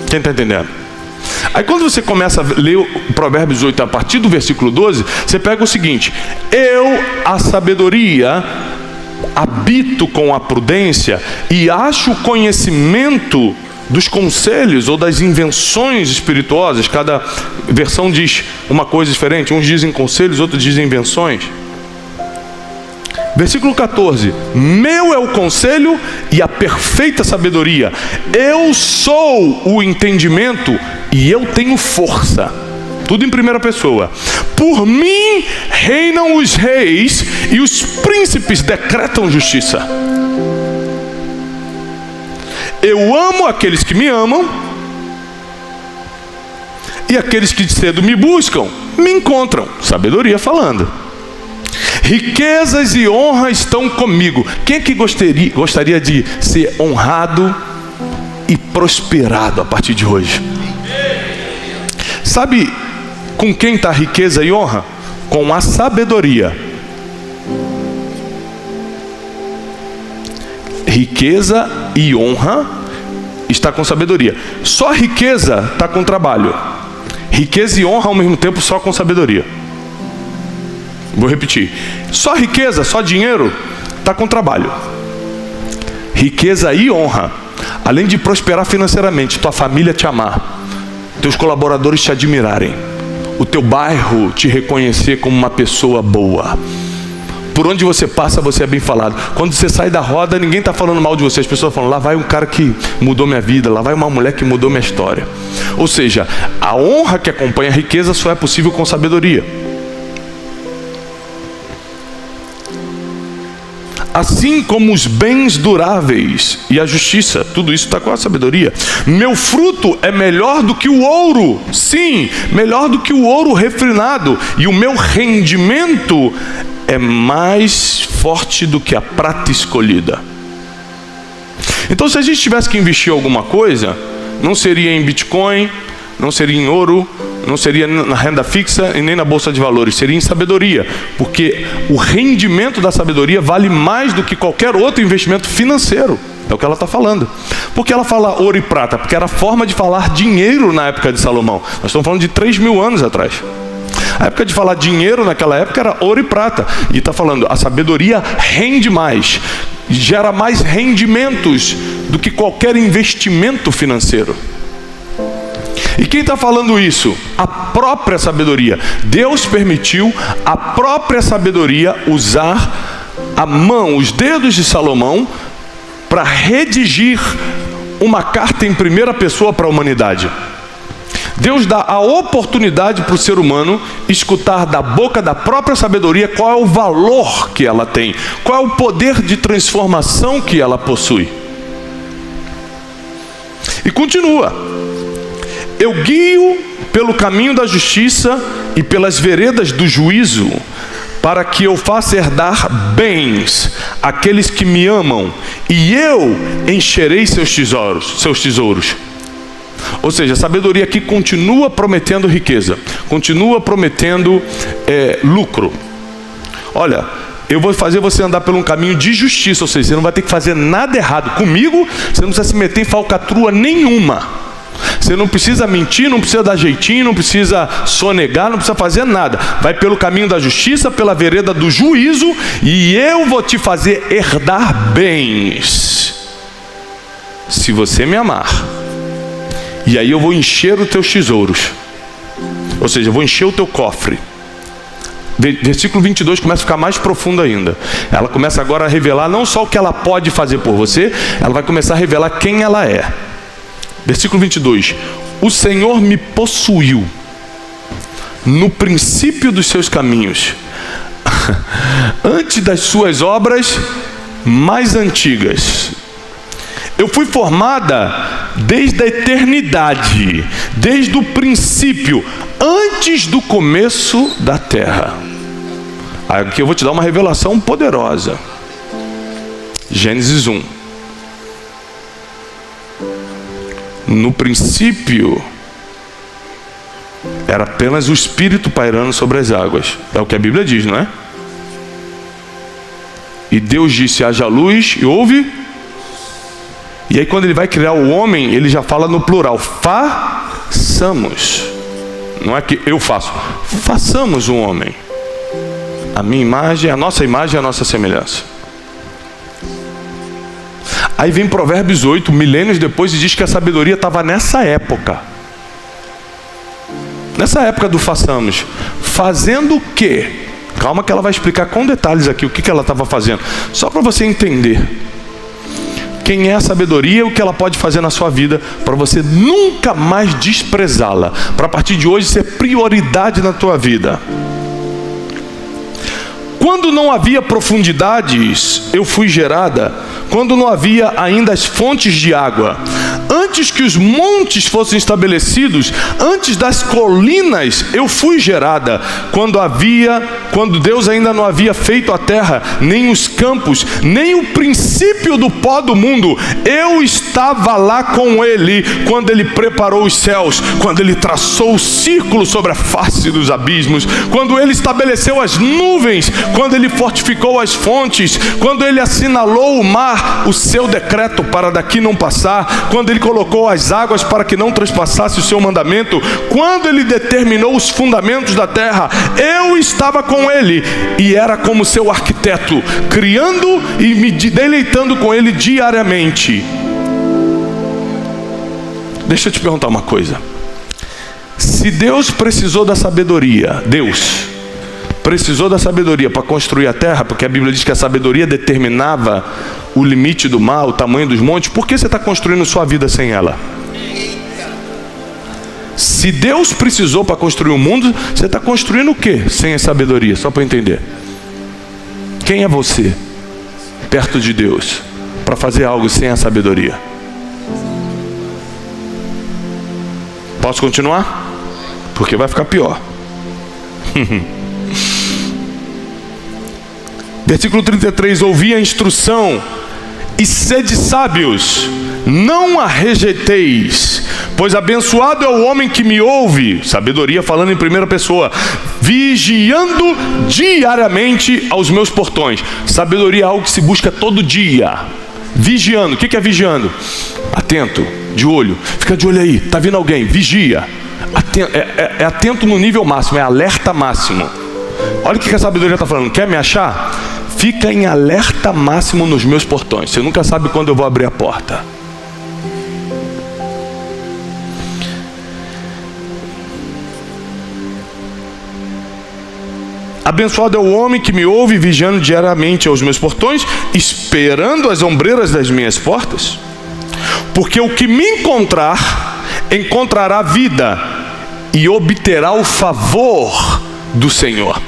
Quem está entendendo? Aí quando você começa a ler o Provérbios 8 a partir do versículo 12, você pega o seguinte: a sabedoria, habito com a prudência e acho o conhecimento dos conselhos ou das invenções espirituosas. Cada versão diz uma coisa diferente. Uns dizem conselhos, outros dizem invenções. Versículo 14: meu é o conselho e a perfeita sabedoria. Eu sou o entendimento e eu tenho força. Tudo em primeira pessoa. Por mim reinam os reis e os príncipes decretam justiça. Eu amo aqueles que me amam, e aqueles que cedo me buscam, me encontram. Sabedoria falando. Riquezas e honra estão comigo. Quem é que gostaria de ser honrado e prosperado a partir de hoje? Sabe com quem está riqueza e honra? Com a sabedoria. Riqueza e honra está com sabedoria. Só riqueza está com trabalho. Riqueza e honra ao mesmo tempo só com sabedoria. Vou repetir. Só riqueza, só dinheiro está com trabalho. Riqueza e honra, além de prosperar financeiramente, tua família te amar, teus colaboradores te admirarem, o teu bairro te reconhecer como uma pessoa boa. Por onde você passa, você é bem falado. Quando você sai da roda, ninguém está falando mal de você. As pessoas falam: lá vai um cara que mudou minha vida, lá vai uma mulher que mudou minha história. Ou seja, a honra que acompanha a riqueza só é possível com sabedoria. Assim como os bens duráveis e a justiça, tudo isso está com a sabedoria. Meu fruto é melhor do que o ouro, sim, melhor do que o ouro refinado, e o meu rendimento é mais forte do que a prata escolhida. Então, se a gente tivesse que investir alguma coisa, não seria em Bitcoin, não seria em ouro, Não seria na renda fixa e nem na bolsa de valores, seria em sabedoria, porque o rendimento da sabedoria vale mais do que qualquer outro investimento financeiro. É o que ela está falando. Por que ela fala ouro e prata? Porque era a forma de falar dinheiro na época de Salomão. Nós estamos falando de 3.000 anos atrás. A época de falar dinheiro naquela época era ouro e prata. E está falando, a sabedoria rende mais, gera mais rendimentos do que qualquer investimento financeiro. E quem está falando isso? A própria sabedoria. Deus permitiu a própria sabedoria usar a mão, os dedos de Salomão, para redigir uma carta em primeira pessoa para a humanidade. Deus dá a oportunidade para o ser humano escutar da boca da própria sabedoria qual é o valor que ela tem, qual é o poder de transformação que ela possui. E continua: eu guio pelo caminho da justiça e pelas veredas do juízo, para que eu faça herdar bens àqueles que me amam, e eu encherei seus tesouros. Ou seja, a sabedoria aqui continua prometendo riqueza, continua prometendo lucro. Olha, eu vou fazer você andar por um caminho de justiça, ou seja, você não vai ter que fazer nada errado. Comigo, você não precisa se meter em falcatrua nenhuma. Você não precisa mentir, não precisa dar jeitinho, não precisa sonegar, não precisa fazer nada. Vai pelo caminho da justiça, pela vereda do juízo, e eu vou te fazer herdar bens, se você me amar. E aí eu vou encher os teus tesouros. Ou seja, eu vou encher o teu cofre. Versículo 22 começa a ficar mais profundo ainda. Ela começa agora a revelar não só o que ela pode fazer por você, ela vai começar a revelar quem ela é. Versículo 22. O Senhor me possuiu no princípio dos seus caminhos, antes das suas obras mais antigas. Eu fui formada desde a eternidade, desde o princípio, antes do começo da terra. Aqui eu vou te dar uma revelação poderosa. Gênesis 1. No princípio, era apenas o Espírito pairando sobre as águas. É o que a Bíblia diz, não é? E Deus disse, haja luz, e houve. E aí quando ele vai criar o homem, ele já fala no plural, façamos. Não é que eu faço, façamos um homem, a minha imagem, a nossa imagem e a nossa semelhança. Aí vem Provérbios 8, milênios depois, e diz que a sabedoria estava nessa época. Nessa época do façamos. Fazendo o quê? Calma que ela vai explicar com detalhes aqui o que ela estava fazendo. Só para você entender quem é a sabedoria e o que ela pode fazer na sua vida, para você nunca mais desprezá-la, para a partir de hoje ser prioridade na tua vida. Quando não havia profundidades, eu fui gerada. Quando não havia ainda as fontes de água, antes que os montes fossem estabelecidos, antes das colinas, eu fui gerada. Quando Deus ainda não havia feito a terra, nem os campos, nem o princípio do pó do mundo, eu estava lá com Ele, quando Ele preparou os céus, quando Ele traçou o círculo sobre a face dos abismos, quando Ele estabeleceu as nuvens, quando Ele fortificou as fontes, quando Ele assinalou o mar, o seu decreto para daqui não passar, quando Ele colocou as águas para que não transpassasse o seu mandamento, quando Ele determinou os fundamentos da terra, eu estava com Ele e era como seu arquiteto, criando e me deleitando com Ele diariamente. Deixa eu te perguntar uma coisa. Se Deus precisou da sabedoria, Deus precisou da sabedoria para construir a terra, porque a Bíblia diz que a sabedoria determinava o limite do mar, o tamanho dos montes, por que você está construindo sua vida sem ela? Se Deus precisou para construir o mundo, você está construindo o que sem a sabedoria? Só para entender. Quem é você perto de Deus para fazer algo sem a sabedoria? Posso continuar? Porque vai ficar pior. Versículo 33, ouvi a instrução e sede sábios, não a rejeiteis, Pois abençoado é o homem que me ouve, sabedoria falando em primeira pessoa, vigiando diariamente aos meus portões. Sabedoria é algo que se busca todo dia. Vigiando, o que é vigiando? Atento, de olho, fica de olho aí, tá vindo alguém, vigia. É atento no nível máximo, é alerta máximo. Olha o que a sabedoria está falando, quer me achar? Fica em alerta máximo nos meus portões, você nunca sabe quando eu vou abrir a porta. Abençoado é o homem que me ouve, vigiando diariamente aos meus portões, esperando as ombreiras das minhas portas. Porque o que me encontrar, encontrará vida e obterá o favor do Senhor.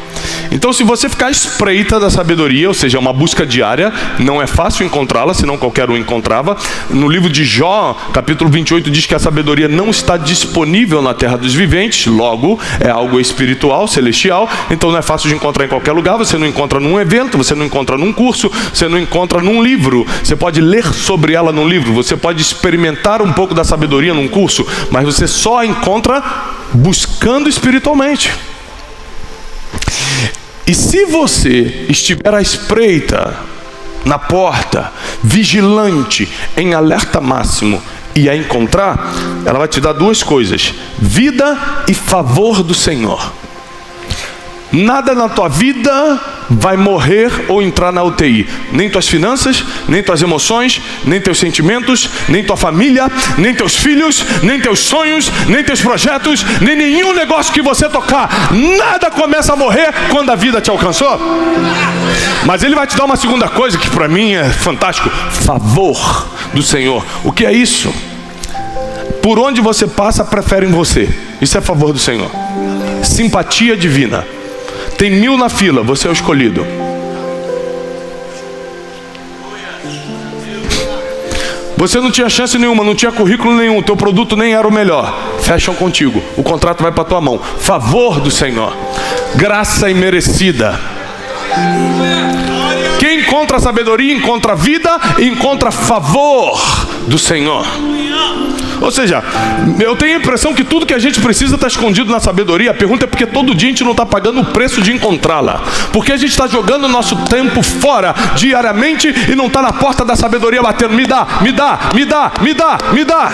Então, se você ficar à espreita da sabedoria, ou seja, uma busca diária, não é fácil encontrá-la, senão qualquer um encontrava. No livro de Jó, capítulo 28, diz que a sabedoria não está disponível na terra dos viventes, logo, é algo espiritual, celestial, então não é fácil de encontrar em qualquer lugar. Você não encontra num evento, você não encontra num curso, você não encontra num livro. Você pode ler sobre ela num livro, você pode experimentar um pouco da sabedoria num curso, mas você só a encontra buscando espiritualmente. E se você estiver à espreita, na porta, vigilante, em alerta máximo, e a encontrar, ela vai te dar duas coisas: vida e favor do Senhor. Nada na tua vida vai morrer ou entrar na UTI. Nem tuas finanças, nem tuas emoções, nem teus sentimentos, nem tua família, nem teus filhos, nem teus sonhos, nem teus projetos, nem nenhum negócio que você tocar. Nada começa a morrer quando a vida te alcançou. Mas Ele vai te dar uma segunda coisa que para mim é fantástico: favor do Senhor. O que é isso? Por onde você passa, preferem você. Isso é favor do Senhor. Simpatia divina. Tem 1000 na fila, você é o escolhido. Você não tinha chance nenhuma, não tinha currículo nenhum, teu produto nem era o melhor. Fecham contigo, o contrato vai para tua mão. Favor do Senhor, graça imerecida. Quem encontra sabedoria, encontra vida e encontra favor do Senhor. Ou seja, eu tenho a impressão que tudo que a gente precisa está escondido na sabedoria. A pergunta é porque todo dia a gente não está pagando o preço de encontrá-la. Porque a gente está jogando o nosso tempo fora diariamente e não está na porta da sabedoria batendo: me dá, me dá, me dá, me dá, me dá.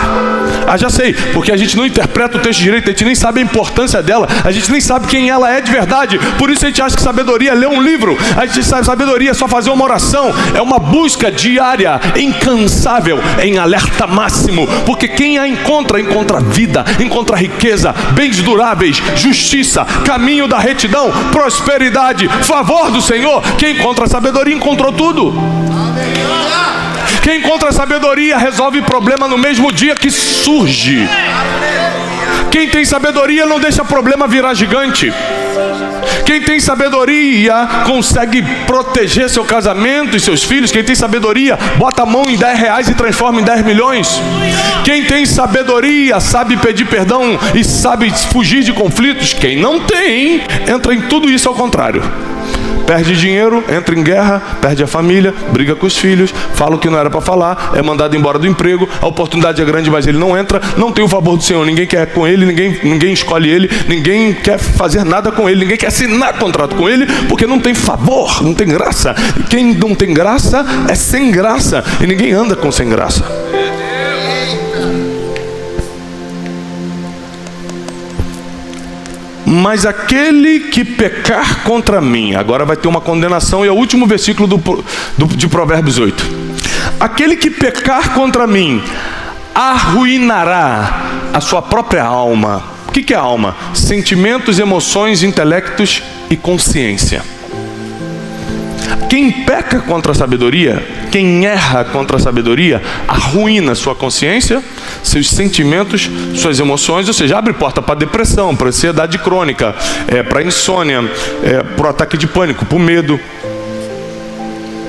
Ah, já sei, porque a gente não interpreta o texto direito, a gente nem sabe a importância dela, a gente nem sabe quem ela é de verdade. Por isso a gente acha que sabedoria é ler um livro, a gente sabe que sabedoria é só fazer uma oração. É uma busca diária, incansável, em alerta máximo. Porque quem a encontra, encontra vida, encontra riqueza, bens duráveis, justiça, caminho da retidão, prosperidade, favor do Senhor. Quem encontra sabedoria, encontrou tudo. Quem encontra sabedoria, resolve problema no mesmo dia que surge. Quem tem sabedoria não deixa problema virar gigante. Quem tem sabedoria consegue proteger seu casamento e seus filhos. Quem tem sabedoria bota a mão em R$10 e transforma em 10 milhões. Quem tem sabedoria sabe pedir perdão e sabe fugir de conflitos. Quem não tem, entra em tudo isso ao contrário. Perde dinheiro, entra em guerra, perde a família, briga com os filhos, fala o que não era para falar, é mandado embora do emprego, a oportunidade é grande, mas ele não entra, não tem o favor do Senhor, ninguém quer com ele, ninguém escolhe ele, ninguém quer fazer nada com ele, ninguém quer assinar contrato com ele, porque não tem favor, não tem graça. Quem não tem graça é sem graça, e ninguém anda com sem graça. Mas aquele que pecar contra mim, agora vai ter uma condenação, e é o último versículo de Provérbios 8. Aquele que pecar contra mim arruinará a sua própria alma. O que é alma? Sentimentos, emoções, intelectos e consciência. Quem peca contra a sabedoria, quem erra contra a sabedoria, arruína sua consciência, seus sentimentos, suas emoções, ou seja, abre porta para depressão, para ansiedade crônica, para insônia, para o ataque de pânico, para o medo.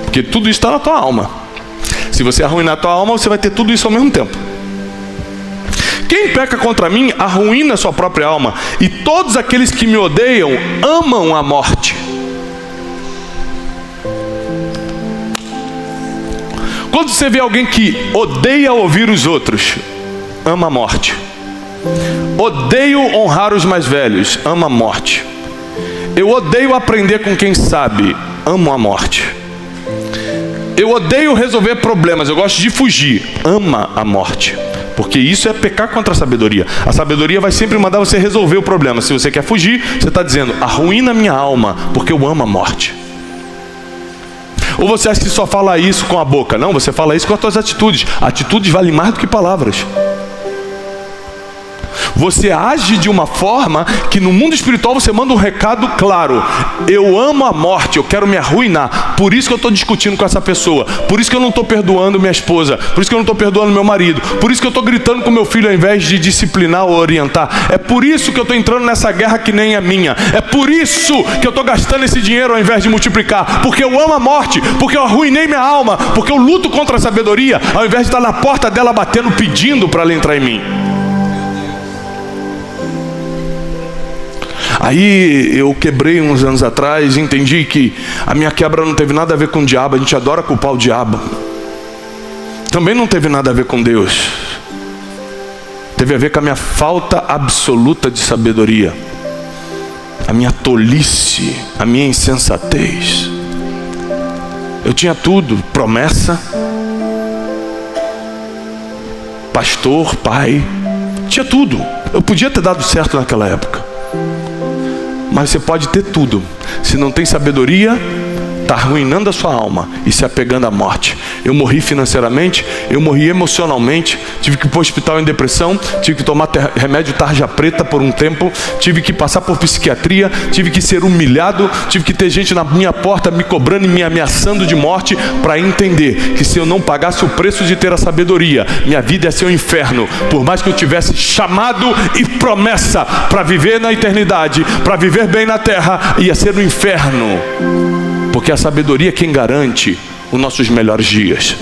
Porque tudo isso está na tua alma. Se você arruinar a tua alma, você vai ter tudo isso ao mesmo tempo. Quem peca contra mim, arruína a sua própria alma. E todos aqueles que me odeiam, amam a morte. Quando você vê alguém que odeia ouvir os outros, ama a morte. Odeio honrar os mais velhos, amo a morte. Eu odeio aprender com quem sabe, amo a morte. Eu odeio resolver problemas, eu gosto de fugir, ama a morte. Porque isso é pecar contra a sabedoria. A sabedoria vai sempre mandar você resolver o problema. Se você quer fugir, você está dizendo, arruína minha alma, porque eu amo a morte. Ou você acha que só fala isso com a boca? Não, você fala isso com as suas atitudes. Atitudes valem mais do que palavras. Você age de uma forma que no mundo espiritual você manda um recado claro. Eu amo a morte, eu quero me arruinar. Por isso que eu estou discutindo com essa pessoa. Por isso que eu não estou perdoando minha esposa. Por isso que eu não estou perdoando meu marido. Por isso que eu estou gritando com meu filho ao invés de disciplinar ou orientar. É por isso que eu estou entrando nessa guerra que nem é minha. É por isso que eu estou gastando esse dinheiro ao invés de multiplicar. Porque eu amo a morte. Porque eu arruinei minha alma. Porque eu luto contra a sabedoria ao invés de estar na porta dela batendo, pedindo para ela entrar em mim. Aí eu quebrei uns anos atrás e entendi que a minha quebra não teve nada a ver com o diabo. A gente adora culpar o diabo. Também não teve nada a ver com Deus. Teve a ver com a minha falta absoluta de sabedoria. A minha tolice, a minha insensatez. Eu tinha tudo, promessa, pastor, pai, tinha tudo. Eu podia ter dado certo naquela época. Mas você pode ter tudo. Se não tem sabedoria, está arruinando a sua alma e se apegando à morte. Eu morri financeiramente, eu morri emocionalmente, tive que ir para o hospital em depressão, tive que tomar remédio tarja preta por um tempo, tive que passar por psiquiatria, tive que ser humilhado, tive que ter gente na minha porta me cobrando e me ameaçando de morte para entender que se eu não pagasse o preço de ter a sabedoria, minha vida ia ser um inferno. Por mais que eu tivesse chamado e promessa para viver na eternidade, para viver bem na terra, ia ser um inferno. Porque a sabedoria é quem garante os nossos melhores dias.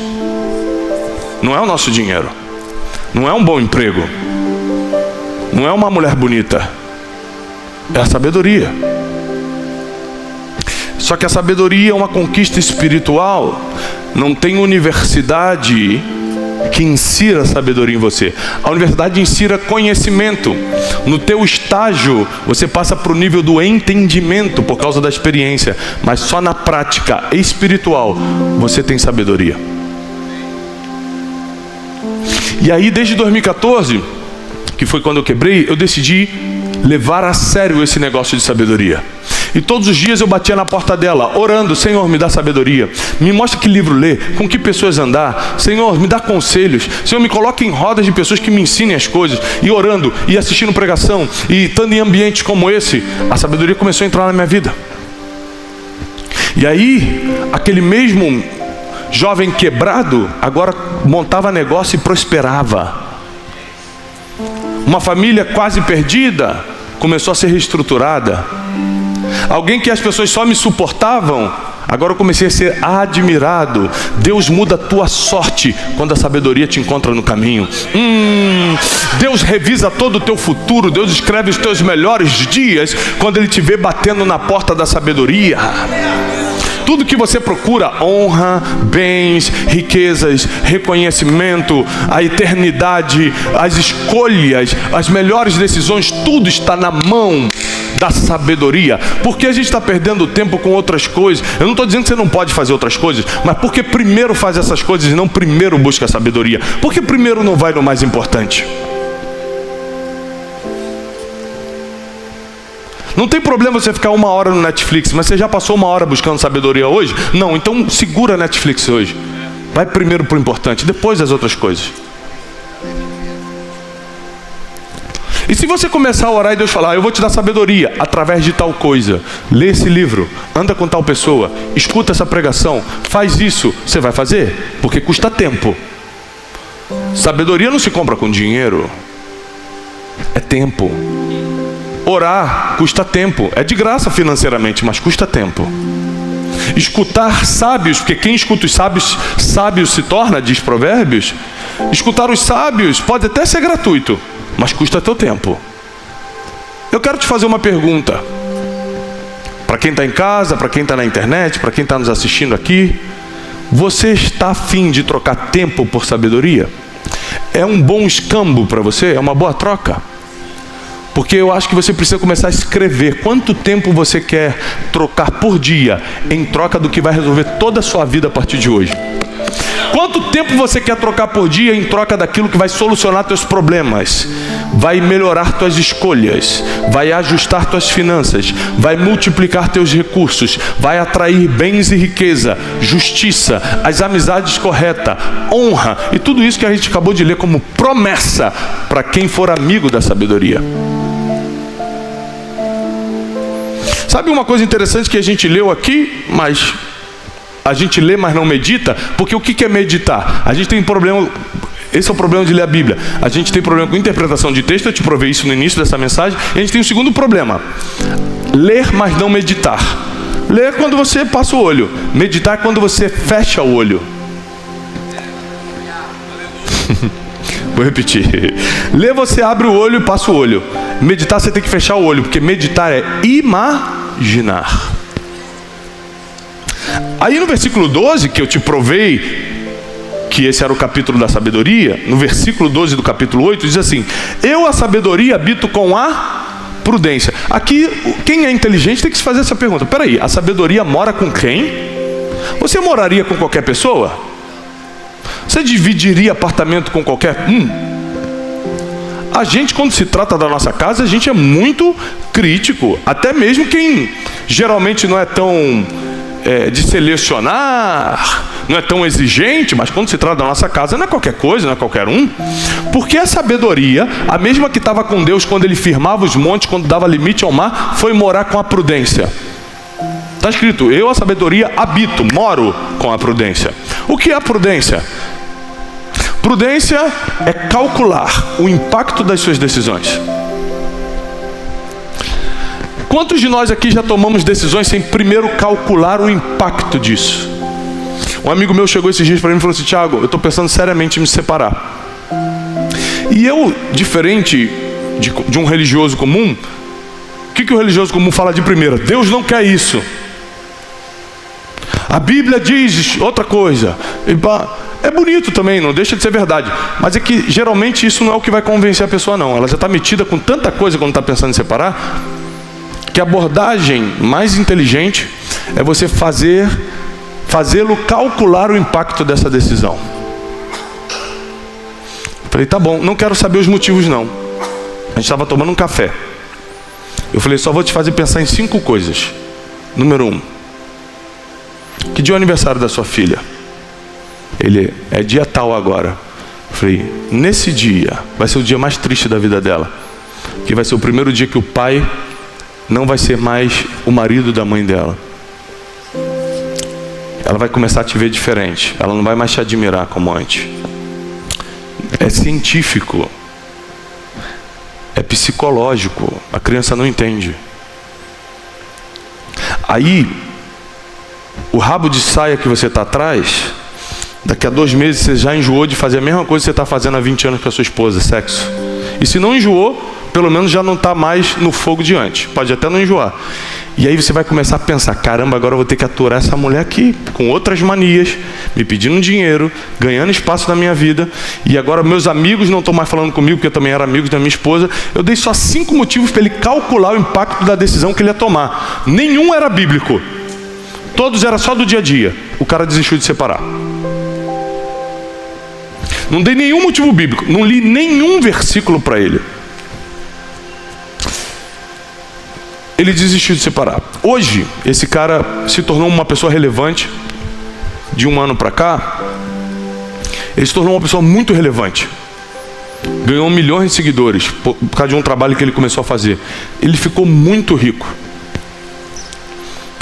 Não é o nosso dinheiro. Não é um bom emprego. Não é uma mulher bonita. É a sabedoria. Só que a sabedoria é uma conquista espiritual. Não tem universidade que insira a sabedoria em você. A universidade insira conhecimento. No teu estágio, você passa para o nível do entendimento por causa da experiência. Mas só na prática espiritual você tem sabedoria. E aí, desde 2014, que foi quando eu quebrei, eu decidi levar a sério esse negócio de sabedoria. E todos os dias eu batia na porta dela, orando: Senhor, me dá sabedoria, me mostra que livro ler, com que pessoas andar, Senhor, me dá conselhos, Senhor, me coloque em rodas de pessoas que me ensinem as coisas. E orando, e assistindo pregação, e estando em ambientes como esse, a sabedoria começou a entrar na minha vida. E aí, aquele mesmo jovem quebrado, agora montava negócio e prosperava. Uma família quase perdida, começou a ser reestruturada. Alguém que as pessoas só me suportavam, agora eu comecei a ser admirado. Deus muda a tua sorte quando a sabedoria te encontra no caminho. Deus revisa todo o teu futuro. Deus escreve os teus melhores dias quando Ele te vê batendo na porta da sabedoria. Tudo que você procura, honra, bens, riquezas, reconhecimento, a eternidade, as escolhas, as melhores decisões, tudo está na mão da sabedoria. Porque a gente está perdendo tempo com outras coisas. Eu não estou dizendo que você não pode fazer outras coisas, mas porque primeiro faz essas coisas e não primeiro busca a sabedoria? Porque primeiro não vai no mais importante. Não tem problema você ficar 1 hora no Netflix, mas você já passou 1 hora buscando sabedoria hoje? Não, então segura a Netflix hoje. Vai primeiro para o importante, depois as outras coisas. E se você começar a orar e Deus falar: eu vou te dar sabedoria através de tal coisa, lê esse livro, anda com tal pessoa, escuta essa pregação, faz isso, você vai fazer? Porque custa tempo. Sabedoria não se compra com dinheiro, é tempo. Orar custa tempo, é de graça financeiramente, mas custa tempo. Escutar sábios, porque quem escuta os sábios, sábio se torna, diz Provérbios. Escutar os sábios pode até ser gratuito, mas custa teu tempo. Eu quero te fazer uma pergunta. Para quem está em casa, para quem está na internet, para quem está nos assistindo aqui. Você está a fim de trocar tempo por sabedoria? É um bom escambo para você? É uma boa troca? Porque eu acho que você precisa começar a escrever quanto tempo você quer trocar por dia em troca do que vai resolver toda a sua vida a partir de hoje. Quanto tempo você quer trocar por dia em troca daquilo que vai solucionar teus problemas, vai melhorar tuas escolhas, vai ajustar tuas finanças, vai multiplicar teus recursos, vai atrair bens e riqueza, justiça, as amizades corretas, honra e tudo isso que a gente acabou de ler como promessa para quem for amigo da sabedoria. Sabe uma coisa interessante que a gente leu aqui, mas a gente lê, mas não medita? Porque o que é meditar? A gente tem problema, esse é o problema de ler a Bíblia. A gente tem problema com interpretação de texto, eu te provei isso no início dessa mensagem. E a gente tem um segundo problema: ler, mas não meditar. Ler é quando você passa o olho, meditar é quando você fecha o olho. Vou repetir. Ler você abre o olho e passa o olho. Meditar você tem que fechar o olho, porque meditar é imaginar. Aí no versículo 12, que eu te provei que esse era o capítulo da sabedoria, no versículo 12 do capítulo 8, diz assim: eu, a sabedoria, habito com a prudência. Aqui, quem é inteligente tem que se fazer essa pergunta. Peraí, a sabedoria mora com quem? Você moraria com qualquer pessoa? Você dividiria apartamento com qualquer A gente, quando se trata da nossa casa, a gente é muito crítico. Até mesmo quem geralmente não é tão de selecionar, não é tão exigente, mas quando se trata da nossa casa, não é qualquer coisa, não é qualquer um. Porque a sabedoria, a mesma que estava com Deus quando ele firmava os montes, quando dava limite ao mar, foi morar com a prudência. Está escrito: eu, a sabedoria, habito, moro com a prudência. O que é a prudência? Prudência é calcular o impacto das suas decisões. Quantos de nós aqui já tomamos decisões sem primeiro calcular o impacto disso? Um amigo meu chegou esses dias para mim e falou assim: Tiago, eu estou pensando seriamente em me separar. E eu, diferente de um religioso comum, o que o religioso comum fala de primeira? Deus não quer isso. A Bíblia diz outra coisa. É bonito também, não deixa de ser verdade. Mas é que geralmente isso não é o que vai convencer a pessoa, não. Ela já está metida com tanta coisa quando está pensando em separar, que a abordagem mais inteligente é você fazê-lo calcular o impacto dessa decisão. Falei: tá bom, não quero saber os motivos não. A gente estava tomando um café. Eu falei: só vou te fazer pensar em 5 coisas. Número 1. Que dia é o aniversário da sua filha? Ele é dia tal agora. Eu falei: nesse dia vai ser o dia mais triste da vida dela, que vai ser o primeiro dia que o pai não vai ser mais o marido da mãe dela. Ela vai começar a te ver diferente. Ela não vai mais te admirar como antes. É científico. É psicológico. A criança não entende. Aí, o rabo de saia que você está atrás, daqui a 2 meses você já enjoou de fazer a mesma coisa que você está fazendo há 20 anos com a sua esposa, sexo. E se não enjoou, pelo menos já não está mais no fogo de antes. Pode até não enjoar. E aí você vai começar a pensar: caramba, agora eu vou ter que aturar essa mulher aqui, com outras manias, me pedindo dinheiro, ganhando espaço na minha vida. E agora meus amigos não estão mais falando comigo, porque eu também era amigo da minha esposa. Eu dei só 5 motivos para ele calcular o impacto da decisão que ele ia tomar. Nenhum era bíblico. Todos era só do dia a dia. O cara desistiu de separar. Não dei nenhum motivo bíblico. Não li nenhum versículo para ele. Ele desistiu de separar. Hoje, esse cara se tornou uma pessoa relevante. De 1 ano para cá, ele se tornou uma pessoa muito relevante. Ganhou milhões de seguidores por causa de um trabalho que ele começou a fazer. Ele ficou muito rico.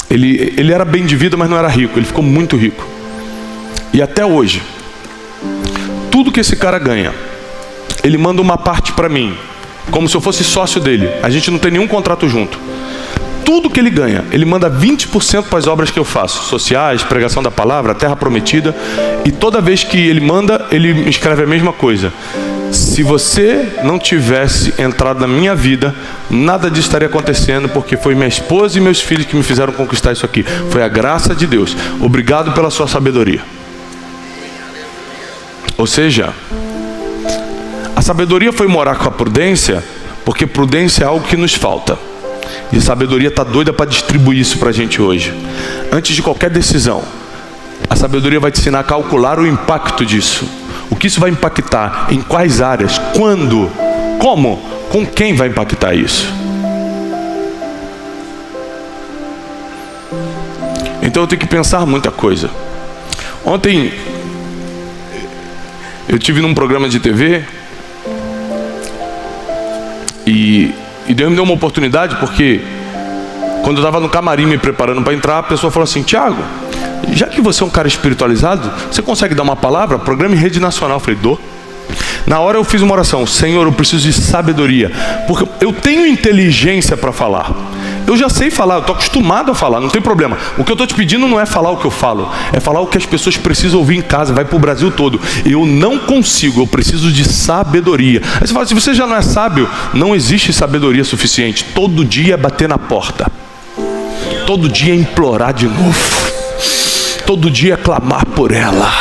Ele era bem de vida, mas não era rico. Ele ficou muito rico. E até hoje, tudo que esse cara ganha, ele manda uma parte para mim, como se eu fosse sócio dele. A gente não tem nenhum contrato junto. Tudo que ele ganha, ele manda 20% para as obras que eu faço, sociais, pregação da palavra, terra prometida. E toda vez que ele manda, ele me escreve a mesma coisa: se você não tivesse entrado na minha vida, nada disso estaria acontecendo, porque foi minha esposa e meus filhos que me fizeram conquistar isso aqui. Foi a graça de Deus. Obrigado pela sua sabedoria. Ou seja, a sabedoria foi morar com a prudência Porque prudência é algo que nos falta. E a sabedoria está doida para distribuir isso para a gente hoje. Antes de qualquer decisão, a sabedoria vai te ensinar a calcular o impacto disso. O que isso vai impactar, em quais áreas, quando, como, com quem vai impactar isso. Então eu tenho que pensar muita coisa. Ontem eu tive num programa de TV e Deus me deu uma oportunidade, porque quando eu estava no camarim me preparando para entrar, a pessoa falou assim: Tiago, já que você é um cara espiritualizado, você consegue dar uma palavra? Programa em rede nacional. Eu falei: dou. Na hora eu fiz uma oração: Senhor, eu preciso de sabedoria, porque eu tenho inteligência para falar. Eu já sei falar, eu estou acostumado a falar, não tem problema. O que eu estou te pedindo não é falar o que eu falo, é falar o que as pessoas precisam ouvir em casa, vai para o Brasil todo. Eu não consigo, eu preciso de sabedoria. Aí você fala: se você já não é sábio, não existe sabedoria suficiente. Todo dia é bater na porta, todo dia é implorar de novo, todo dia é clamar por ela,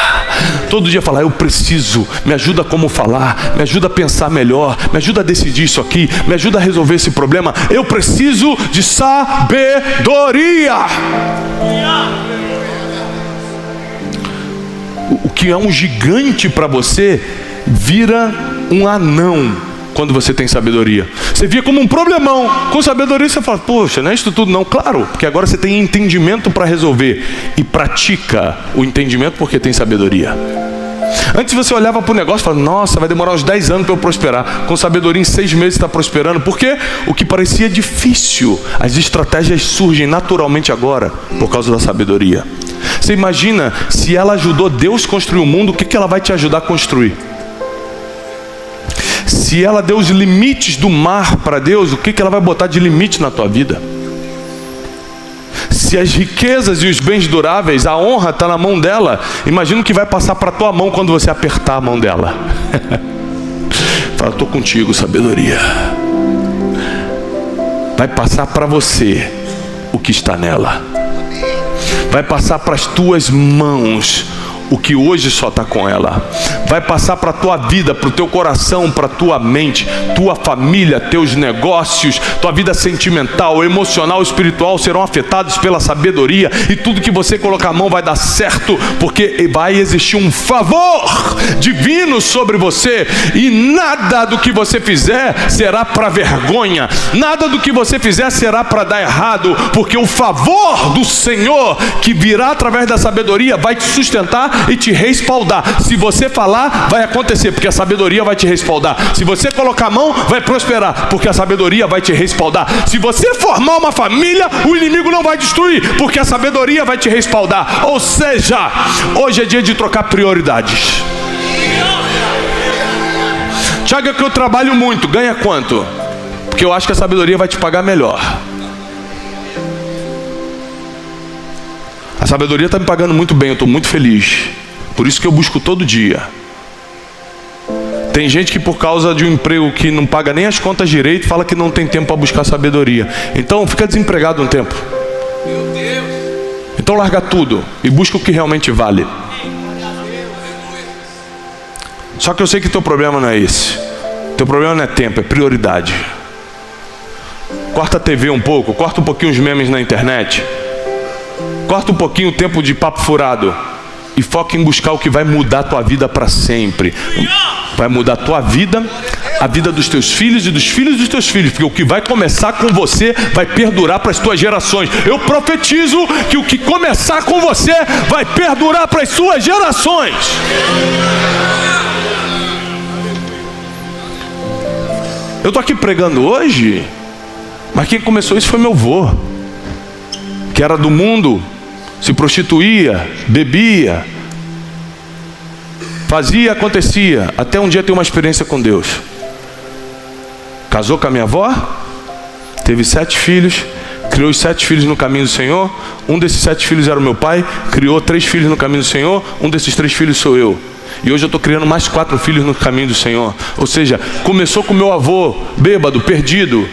todo dia falar: eu preciso, me ajuda como falar, me ajuda a pensar melhor, me ajuda a decidir isso aqui, me ajuda a resolver esse problema. Eu preciso de sabedoria. O que é um gigante para você vira um anão quando você tem sabedoria. Você via como um problemão, com sabedoria você fala: poxa, não é isso tudo não. Claro, porque agora você tem entendimento para resolver e pratica o entendimento porque tem sabedoria. Antes você olhava para o negócio e falava: nossa, vai demorar uns 10 anos para eu prosperar. Com sabedoria em 6 meses está prosperando. Porque o que parecia difícil, as estratégias surgem naturalmente agora por causa da sabedoria. Você imagina, se ela ajudou Deus a construir o mundo, o que ela vai te ajudar a construir? Se ela deu os limites do mar para Deus, o que ela vai botar de limite na tua vida? Se as riquezas e os bens duráveis, a honra está na mão dela, imagina o que vai passar para a tua mão quando você apertar a mão dela. Fala: estou contigo, sabedoria. Vai passar para você o que está nela. Vai passar para as tuas mãos o que hoje só está com ela. Vai passar para a tua vida, para o teu coração, para a tua mente, tua família, teus negócios, tua vida sentimental, emocional, espiritual serão afetados pela sabedoria, e tudo que você colocar a mão vai dar certo, porque vai existir um favor divino sobre você, e nada do que você fizer será para vergonha, nada do que você fizer será para dar errado, porque o favor do Senhor que virá através da sabedoria vai te sustentar e te respaldar. Se você falar, vai acontecer, porque a sabedoria vai te respaldar. Se você colocar a mão, vai prosperar, porque a sabedoria vai te respaldar. Se você formar uma família, o inimigo não vai destruir, porque a sabedoria vai te respaldar. Ou seja, hoje é dia de trocar prioridades. Tiago, é que eu trabalho muito, ganha quanto? Porque eu acho que a sabedoria vai te pagar melhor. A sabedoria está me pagando muito bem, eu estou muito feliz. Por isso que eu busco todo dia. Tem gente que por causa de um emprego que não paga nem as contas direito, fala que não tem tempo para buscar sabedoria. Então fica desempregado um tempo. Então larga tudo e busca o que realmente vale. Só que eu sei que teu problema não é esse. Teu problema não é tempo, é prioridade. Corta a TV um pouco, corta um pouquinho os memes na internet. Corta um pouquinho o tempo de papo furado e foca em buscar o que vai mudar a tua vida para sempre. Vai mudar a tua vida, a vida dos teus filhos e dos filhos dos teus filhos, porque o que vai começar com você vai perdurar para as tuas gerações. Eu profetizo que o que começar com você vai perdurar para as suas gerações. Eu estou aqui pregando hoje, mas quem começou isso foi meu avô, que era do mundo, se prostituía, bebia, fazia, acontecia, até um dia ter uma experiência com Deus. Casou com a minha avó, teve 7 filhos, criou os 7 filhos no caminho do Senhor. Um desses 7 filhos era o meu pai, criou 3 filhos no caminho do Senhor. Um desses 3 filhos sou eu. E hoje eu estou criando mais 4 filhos no caminho do Senhor. Ou seja, começou com meu avô, bêbado, perdido,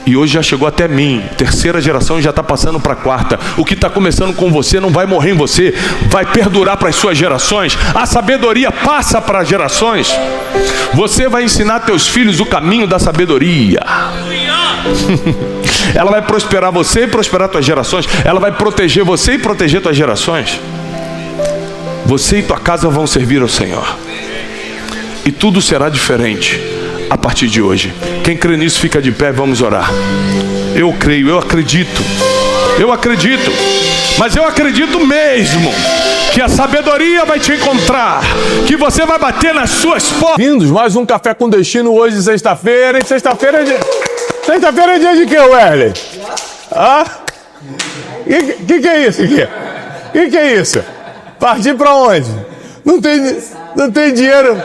E hoje já chegou até mim, terceira geração já está passando para a quarta. O que está começando com você não vai morrer em você, vai perdurar para as suas gerações. A sabedoria passa para as gerações. Você vai ensinar teus filhos o caminho da sabedoria. Ela vai prosperar você e prosperar tuas gerações. Ela vai proteger você e proteger tuas gerações. Você e tua casa vão servir ao Senhor. E tudo será diferente a partir de hoje. Quem crê nisso fica de pé, vamos orar. Eu creio, eu acredito. Mas eu acredito mesmo que a sabedoria vai te encontrar, que você vai bater nas suas portas. Vindos, mais um Café com Destino hoje, sexta-feira. E sexta-feira é dia de quê, Wesley? Que é isso aqui? Que é isso? Partir pra onde? Não tem dinheiro.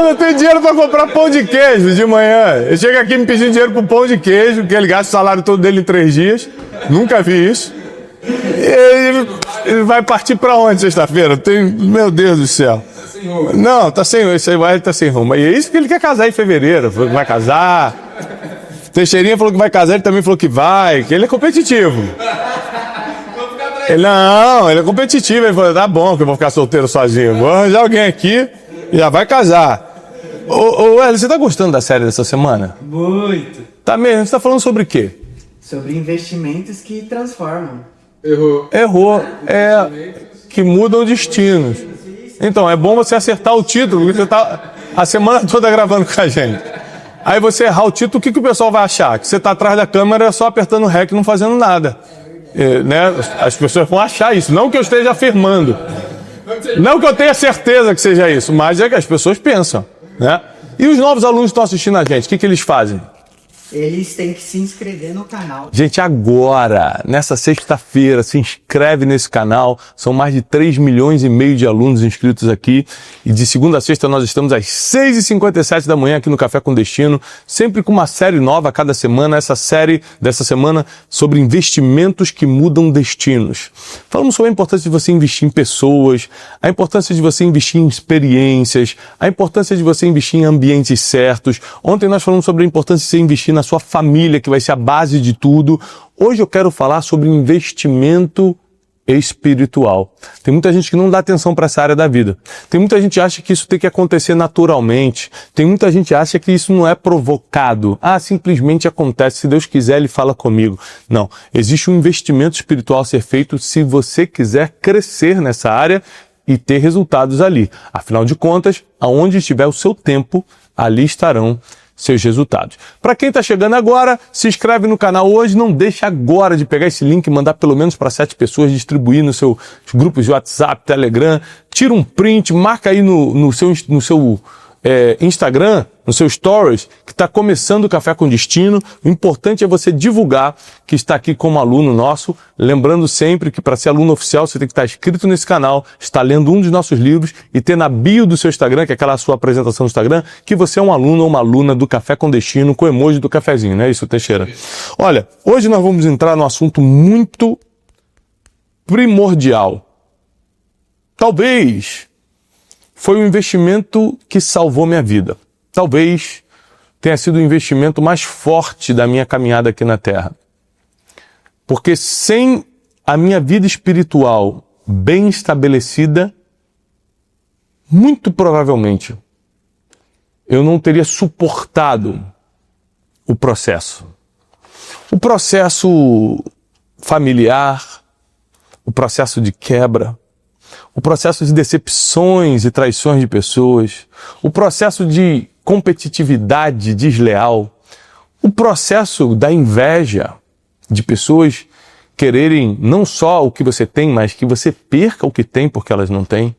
Não tem dinheiro para comprar pão de queijo de manhã. Ele chega aqui me pedindo dinheiro pro pão de queijo, que ele gasta o salário todo dele em 3 dias. Nunca vi isso. Ele vai partir para onde sexta-feira? Meu Deus do céu. Não, tá sem rumo. Esse aí tá sem rumo. E é isso que ele quer casar em fevereiro. Falou que vai casar. Teixeirinha falou que vai casar, ele também falou que vai. Que ele é competitivo. Ele é competitivo. Ele falou, tá bom que eu vou ficar solteiro sozinho. Vou arranjar alguém aqui. Já vai casar. Ô, Wesley, você tá gostando da série dessa semana? Muito. Tá mesmo? Você tá falando sobre o quê? Sobre investimentos que transformam. Errou. Que mudam destinos. Então, é bom você acertar o título, porque você tá a semana toda gravando com a gente. Aí você errar o título, o que o pessoal vai achar? Que você tá atrás da câmera só apertando o REC e não fazendo nada. Né? As pessoas vão achar isso. Não que eu esteja afirmando. Não que eu tenha certeza que seja isso, mas é que as pessoas pensam, né? E os novos alunos que estão assistindo a gente, o que eles fazem? Eles têm que se inscrever no canal. Gente, agora, nessa sexta-feira, se inscreve nesse canal. São mais de 3,5 milhões de alunos inscritos aqui. E de segunda a sexta nós estamos às 6h57 da manhã aqui no Café com Destino, sempre com uma série nova a cada semana. Essa série dessa semana sobre investimentos que mudam destinos. Falamos sobre a importância de você investir em pessoas, a importância de você investir em experiências, a importância de você investir em ambientes certos. Ontem nós falamos sobre a importância de você investir na sua família, que vai ser a base de tudo. Hoje eu quero falar sobre investimento espiritual. Tem muita gente que não dá atenção para essa área da vida. Tem muita gente que acha que isso tem que acontecer naturalmente. Tem muita gente que acha que isso não é provocado. Simplesmente acontece. Se Deus quiser, Ele fala comigo. Não. Existe um investimento espiritual a ser feito se você quiser crescer nessa área e ter resultados ali. Afinal de contas, aonde estiver o seu tempo, ali estarão seus resultados. Para quem está chegando agora, se inscreve no canal hoje, não deixa agora de pegar esse link e mandar pelo menos para 7 pessoas, distribuir nos seus grupos de WhatsApp, Telegram, tira um print, marca aí no seu Instagram, no seu Stories, que está começando o Café com Destino. O importante é você divulgar que está aqui como aluno nosso, lembrando sempre que para ser aluno oficial você tem que estar inscrito nesse canal, estar lendo um dos nossos livros e ter na bio do seu Instagram, que é aquela sua apresentação no Instagram, que você é um aluno ou uma aluna do Café com Destino, com o emoji do cafezinho, não é isso, Teixeira? Olha, hoje nós vamos entrar num assunto muito primordial. Talvez foi um investimento que salvou minha vida. Talvez tenha sido o investimento mais forte da minha caminhada aqui na Terra. Porque sem a minha vida espiritual bem estabelecida, muito provavelmente, eu não teria suportado o processo. O processo familiar, o processo de quebra, o processo de decepções e traições de pessoas, o processo de competitividade desleal, o processo da inveja de pessoas quererem não só o que você tem, mas que você perca o que tem porque elas não têm.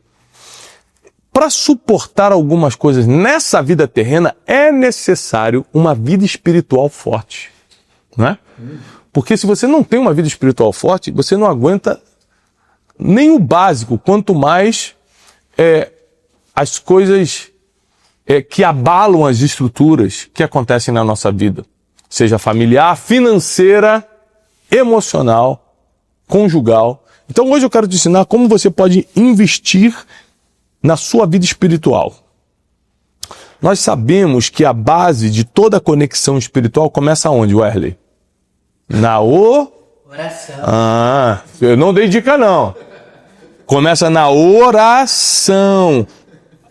Para suportar algumas coisas nessa vida terrena é necessário uma vida espiritual forte, não é? Porque se você não tem uma vida espiritual forte, você não aguenta nem o básico, quanto mais as coisas que abalam as estruturas que acontecem na nossa vida, seja familiar, financeira, emocional, conjugal. Então hoje eu quero te ensinar como você pode investir na sua vida espiritual. Nós sabemos que a base de toda conexão espiritual começa onde, Wesley? Oração. Eu não dei dica, não. Começa na oração.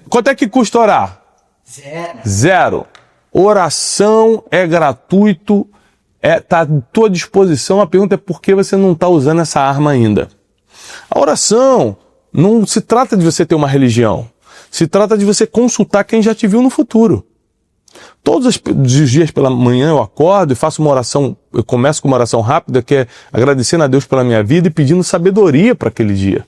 Quanto é que custa orar? 0. Oração é gratuito, está à tua disposição. A pergunta é por que você não está usando essa arma ainda? A oração não se trata de você ter uma religião. Se trata de você consultar quem já te viu no futuro. Todos os dias pela manhã eu acordo e faço uma oração, eu começo com uma oração rápida, que é agradecendo a Deus pela minha vida e pedindo sabedoria para aquele dia.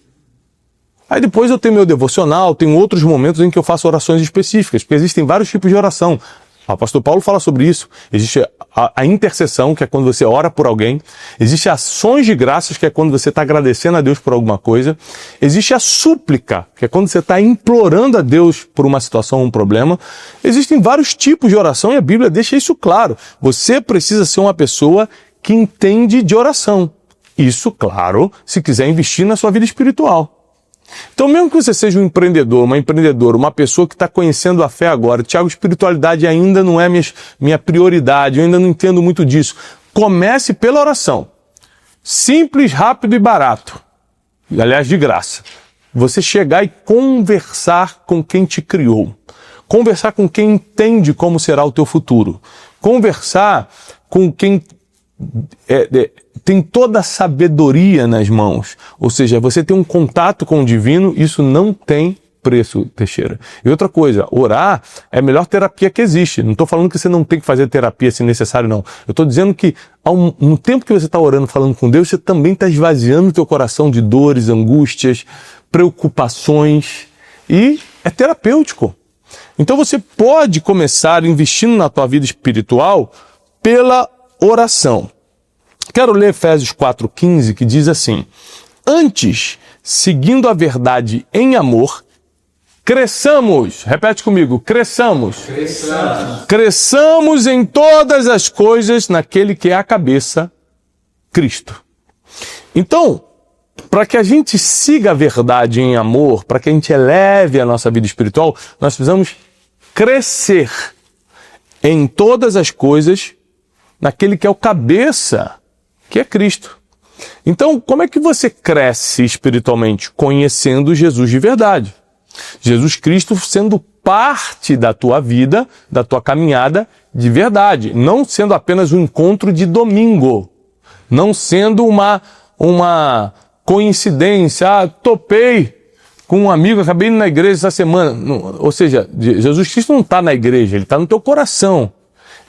Aí depois eu tenho meu devocional, tenho outros momentos em que eu faço orações específicas, porque existem vários tipos de oração. O apóstolo Paulo fala sobre isso. Existe a intercessão, que é quando você ora por alguém. Existe ações de graças, que é quando você está agradecendo a Deus por alguma coisa. Existe a súplica, que é quando você está implorando a Deus por uma situação ou um problema. Existem vários tipos de oração e a Bíblia deixa isso claro. Você precisa ser uma pessoa que entende de oração. Isso, claro, se quiser investir na sua vida espiritual. Então, mesmo que você seja um empreendedor, uma empreendedora, uma pessoa que está conhecendo a fé agora, Tiago, espiritualidade ainda não é minha prioridade, eu ainda não entendo muito disso. Comece pela oração. Simples, rápido e barato. Aliás, de graça. Você chegar e conversar com quem te criou. Conversar com quem entende como será o teu futuro. Conversar com quem tem toda a sabedoria nas mãos. Ou seja, você tem um contato com o divino, isso não tem preço, Teixeira. E outra coisa, orar é a melhor terapia que existe. Não estou falando que você não tem que fazer terapia se necessário, não. Eu estou dizendo que no tempo que você está orando, falando com Deus, você também está esvaziando o teu coração de dores, angústias, preocupações, e é terapêutico. Então você pode começar investindo na tua vida espiritual pela oração. Quero ler Efésios 4,15, que diz assim: antes, seguindo a verdade em amor, cresçamos. Repete comigo, cresçamos. Cresçamos em todas as coisas naquele que é a cabeça, Cristo. Então, para que a gente siga a verdade em amor, para que a gente eleve a nossa vida espiritual, nós precisamos crescer em todas as coisas naquele que é o cabeça, que é Cristo. Então, como é que você cresce espiritualmente? Conhecendo Jesus de verdade. Jesus Cristo sendo parte da tua vida, da tua caminhada de verdade. Não sendo apenas um encontro de domingo. Não sendo uma coincidência. Topei com um amigo, acabei indo na igreja essa semana. Não, ou seja, Jesus Cristo não está na igreja, ele está no teu coração.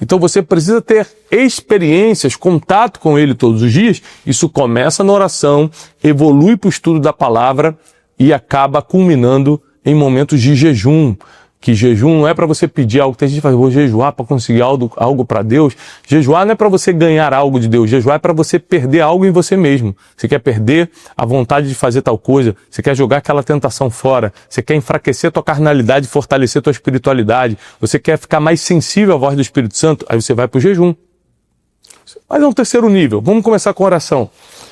Então você precisa ter experiências, contato com ele todos os dias. Isso começa na oração, evolui para o estudo da palavra e acaba culminando em momentos de jejum. Que jejum não é para você pedir algo. Tem gente que fala, vou jejuar para conseguir algo para Deus. Jejuar não é para você ganhar algo de Deus. Jejuar é para você perder algo em você mesmo. Você quer perder a vontade de fazer tal coisa. Você quer jogar aquela tentação fora. Você quer enfraquecer tua carnalidade e fortalecer tua espiritualidade. Você quer ficar mais sensível à voz do Espírito Santo. Aí você vai para o jejum. Mas é um terceiro nível. Vamos começar com oração.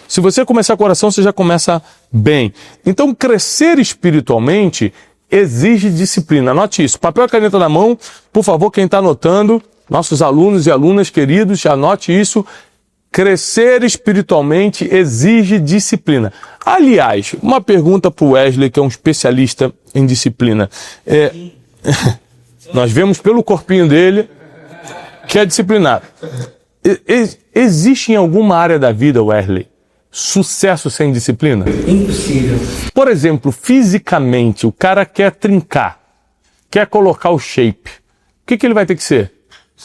Se você começar com oração, você já começa bem. Então, crescer espiritualmente exige disciplina. Anote isso. Papel e caneta na mão. Por favor, quem está anotando, nossos alunos e alunas queridos, anote isso. Crescer espiritualmente exige disciplina. Aliás, uma pergunta para o Wesley, que é um especialista em disciplina. Nós vemos pelo corpinho dele que é disciplinado. Existe em alguma área da vida, Wesley, sucesso sem disciplina? Impossível. Por exemplo, fisicamente, o cara quer trincar, quer colocar o shape. O que ele vai ter que ser?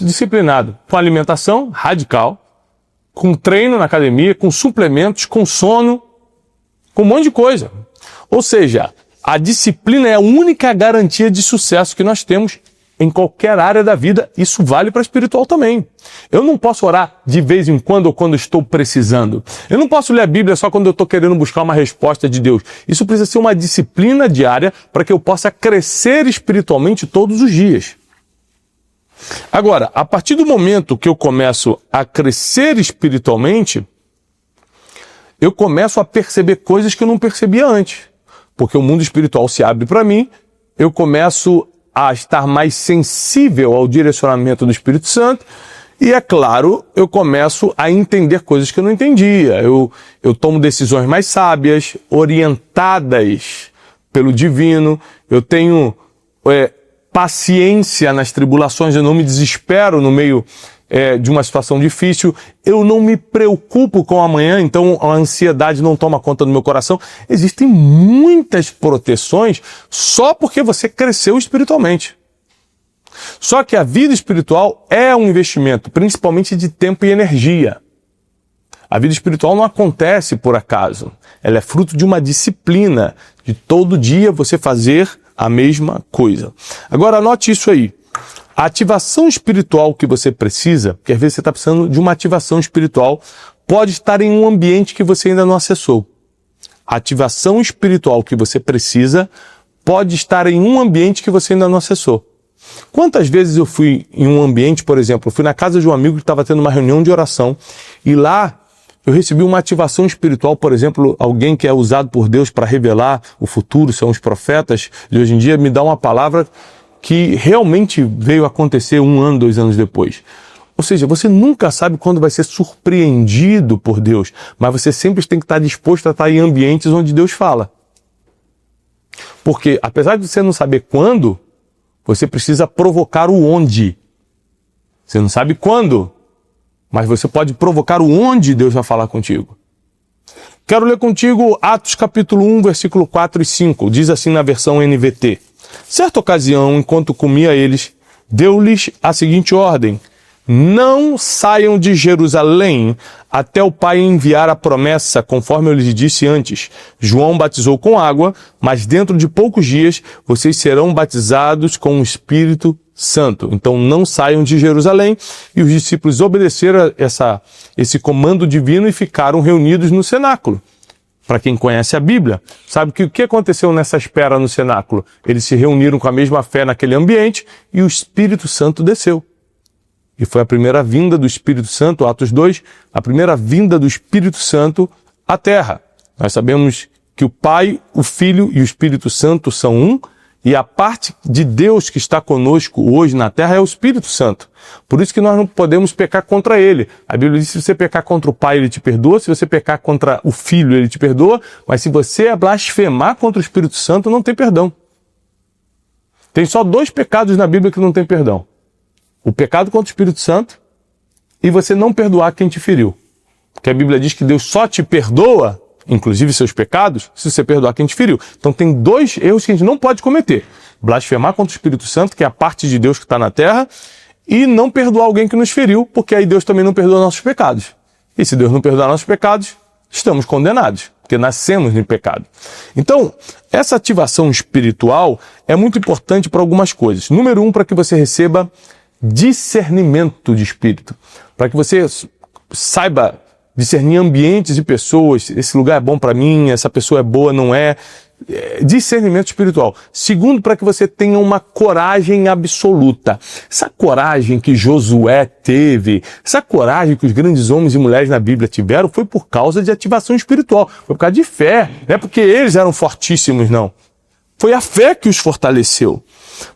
Disciplinado. Com alimentação radical, com treino na academia, com suplementos, com sono, com um monte de coisa. Ou seja, a disciplina é a única garantia de sucesso que nós temos em qualquer área da vida. Isso vale para espiritual também. Eu não posso orar de vez em quando ou quando estou precisando. Eu não posso ler a Bíblia só quando eu estou querendo buscar uma resposta de Deus. Isso precisa ser uma disciplina diária para que eu possa crescer espiritualmente todos os dias. Agora, a partir do momento que eu começo a crescer espiritualmente, eu começo a perceber coisas que eu não percebia antes. Porque o mundo espiritual se abre para mim, eu começo a estar mais sensível ao direcionamento do Espírito Santo e, é claro, eu começo a entender coisas que eu não entendia. Eu tomo decisões mais sábias, orientadas pelo divino, eu tenho paciência nas tribulações, eu não me desespero no meio de uma situação difícil, eu não me preocupo com o amanhã, então a ansiedade não toma conta do meu coração. Existem muitas proteções só porque você cresceu espiritualmente. Só que a vida espiritual é um investimento, principalmente de tempo e energia. A vida espiritual não acontece por acaso. Ela é fruto de uma disciplina, de todo dia você fazer a mesma coisa. Agora anote isso aí. A ativação espiritual que você precisa, porque às vezes você está precisando de uma ativação espiritual, pode estar em um ambiente que você ainda não acessou. A ativação espiritual que você precisa pode estar em um ambiente que você ainda não acessou. Quantas vezes eu fui em um ambiente, por exemplo, eu fui na casa de um amigo que estava tendo uma reunião de oração e lá eu recebi uma ativação espiritual, por exemplo, alguém que é usado por Deus para revelar o futuro, são os profetas de hoje em dia, me dá uma palavra que realmente veio acontecer 1 ano, 2 anos depois. Ou seja, você nunca sabe quando vai ser surpreendido por Deus, mas você sempre tem que estar disposto a estar em ambientes onde Deus fala. Porque, apesar de você não saber quando, você precisa provocar o onde. Você não sabe quando, mas você pode provocar o onde Deus vai falar contigo. Quero ler contigo Atos capítulo 1, versículo 4 e 5. Diz assim na versão NVT. Certa ocasião, enquanto comia eles, deu-lhes a seguinte ordem: não saiam de Jerusalém até o Pai enviar a promessa, conforme eu lhes disse antes. João batizou com água, mas dentro de poucos dias vocês serão batizados com o Espírito Santo. Então não saiam de Jerusalém. E os discípulos obedeceram esse comando divino e ficaram reunidos no cenáculo. Para quem conhece a Bíblia, sabe que o que aconteceu nessa espera no cenáculo? Eles se reuniram com a mesma fé naquele ambiente e o Espírito Santo desceu. E foi a primeira vinda do Espírito Santo, Atos 2, a primeira vinda do Espírito Santo à Terra. Nós sabemos que o Pai, o Filho e o Espírito Santo são um, e a parte de Deus que está conosco hoje na Terra é o Espírito Santo. Por isso que nós não podemos pecar contra Ele. A Bíblia diz que se você pecar contra o Pai, Ele te perdoa. Se você pecar contra o Filho, Ele te perdoa. Mas se você blasfemar contra o Espírito Santo, não tem perdão. Tem só 2 pecados na Bíblia que não tem perdão. O pecado contra o Espírito Santo e você não perdoar quem te feriu. Porque a Bíblia diz que Deus só te perdoa, inclusive seus pecados, se você perdoar quem te feriu. Então tem 2 erros que a gente não pode cometer. Blasfemar contra o Espírito Santo, que é a parte de Deus que está na terra, e não perdoar alguém que nos feriu, porque aí Deus também não perdoa nossos pecados. E se Deus não perdoar nossos pecados, estamos condenados, porque nascemos em pecado. Então, essa ativação espiritual é muito importante para algumas coisas. Número 1, para que você receba discernimento de espírito. Para que você saiba discernir ambientes e pessoas. Esse lugar é bom para mim, essa pessoa é boa, não é. Discernimento espiritual. Segundo, para que você tenha uma coragem absoluta. Essa coragem que Josué teve, essa coragem que os grandes homens e mulheres na Bíblia tiveram, foi por causa de ativação espiritual. Foi por causa de fé. Não é porque eles eram fortíssimos, não. Foi a fé que os fortaleceu.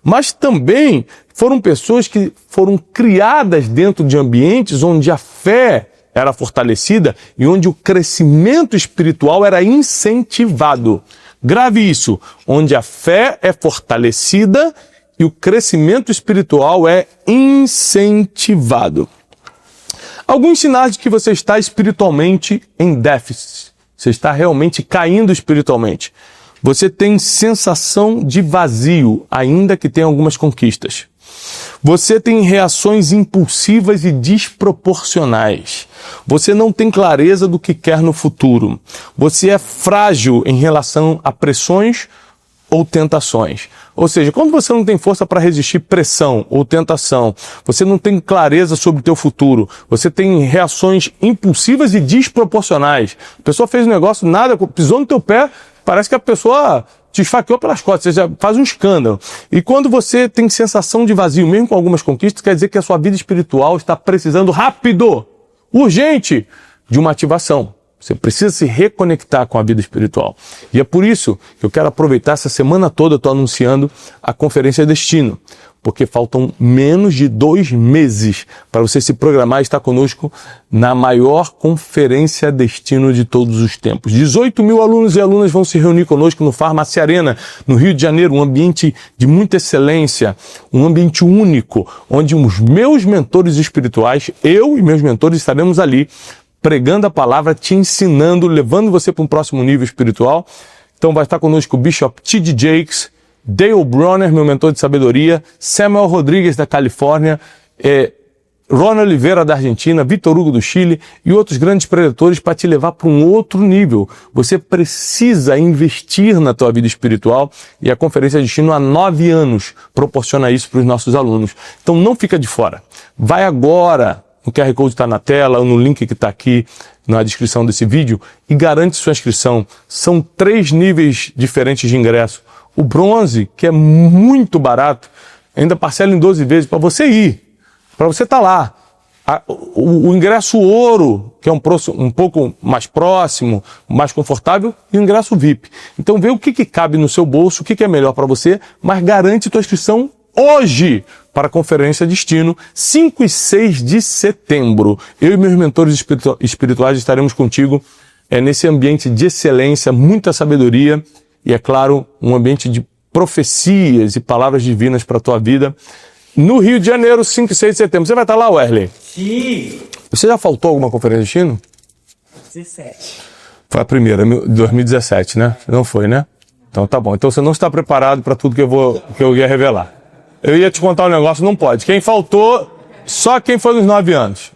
Mas também foram pessoas que foram criadas dentro de ambientes onde a fé era fortalecida e onde o crescimento espiritual era incentivado. Grave isso, onde a fé é fortalecida e o crescimento espiritual é incentivado. Alguns sinais de que você está espiritualmente em déficit. Você está realmente caindo espiritualmente. Você tem sensação de vazio, ainda que tenha algumas conquistas. Você tem reações impulsivas e desproporcionais. Você não tem clareza do que quer no futuro. Você é frágil em relação a pressões ou tentações. Ou seja, quando você não tem força para resistir pressão ou tentação, você não tem clareza sobre o teu futuro, você tem reações impulsivas e desproporcionais. A pessoa fez um negócio, nada, pisou no teu pé, parece que a pessoa te esfaqueou pelas costas, você já faz um escândalo. E quando você tem sensação de vazio, mesmo com algumas conquistas, quer dizer que a sua vida espiritual está precisando rápido, urgente, de uma ativação. Você precisa se reconectar com a vida espiritual. E é por isso que eu quero aproveitar essa semana toda, eu estou anunciando a Conferência Destino, porque faltam menos de 2 meses para você se programar e estar conosco na maior Conferência Destino de todos os tempos. 18 mil alunos e alunas vão se reunir conosco no Farmácia Arena, no Rio de Janeiro, um ambiente de muita excelência, um ambiente único, onde os meus mentores espirituais, eu e meus mentores estaremos ali, pregando a palavra, te ensinando, levando você para um próximo nível espiritual. Então vai estar conosco o Bishop T.D. Jakes, Dale Bronner, meu mentor de sabedoria, Samuel Rodrigues da Califórnia, Ron Oliveira da Argentina, Vitor Hugo do Chile e outros grandes preletores para te levar para um outro nível. Você precisa investir na tua vida espiritual e a Conferência Destino há 9 anos proporciona isso para os nossos alunos. Então não fica de fora. Vai agora. O QR Code está na tela, ou no link que está aqui na descrição desse vídeo, e garante sua inscrição. São 3 níveis diferentes de ingresso. O bronze, que é muito barato, ainda parcela em 12 vezes para você ir, para você estar lá. O ingresso ouro, que é um pouco mais próximo, mais confortável, e o ingresso VIP. Então vê o que cabe no seu bolso, o que é melhor para você, mas garante tua inscrição hoje para a Conferência Destino, 5 e 6 de setembro. Eu e meus mentores espirituais estaremos contigo nesse ambiente de excelência, muita sabedoria e, é claro, um ambiente de profecias e palavras divinas para a tua vida. No Rio de Janeiro, 5 e 6 de setembro. Você vai estar lá, Wesley? Sim. Você já faltou alguma Conferência Destino? 17. Foi a primeira, 2017, né? Não foi, né? Então tá bom. Então você não está preparado para tudo que eu ia revelar. Eu ia te contar um negócio, não pode. Quem faltou, só quem foi nos 9 anos.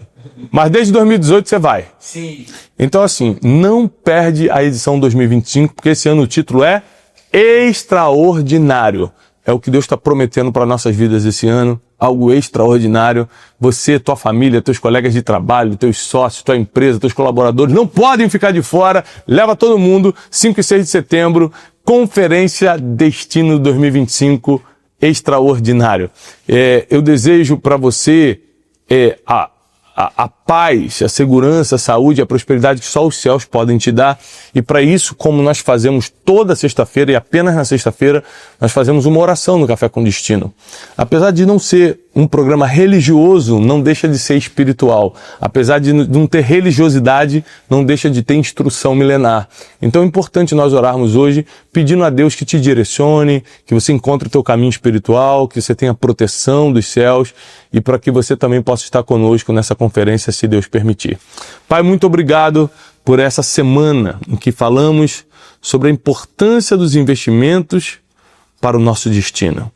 Mas desde 2018 você vai. Sim. Então assim, não perde a edição 2025, porque esse ano o título é Extraordinário. É o que Deus está prometendo para nossas vidas esse ano. Algo extraordinário. Você, tua família, teus colegas de trabalho, teus sócios, tua empresa, teus colaboradores não podem ficar de fora. Leva todo mundo, 5 e 6 de setembro, Conferência Destino 2025. Extraordinário. Eu desejo para você a paz, a segurança, a saúde, a prosperidade que só os céus podem te dar. E para isso, como nós fazemos toda sexta-feira e apenas na sexta-feira, nós fazemos uma oração no Café com Destino. Apesar de não ser um programa religioso, não deixa de ser espiritual. Apesar de não ter religiosidade, não deixa de ter instrução milenar. Então é importante nós orarmos hoje, pedindo a Deus que te direcione, que você encontre o teu caminho espiritual, que você tenha proteção dos céus e para que você também possa estar conosco nessa conferência, se Deus permitir. Pai, muito obrigado por essa semana em que falamos sobre a importância dos investimentos para o nosso destino.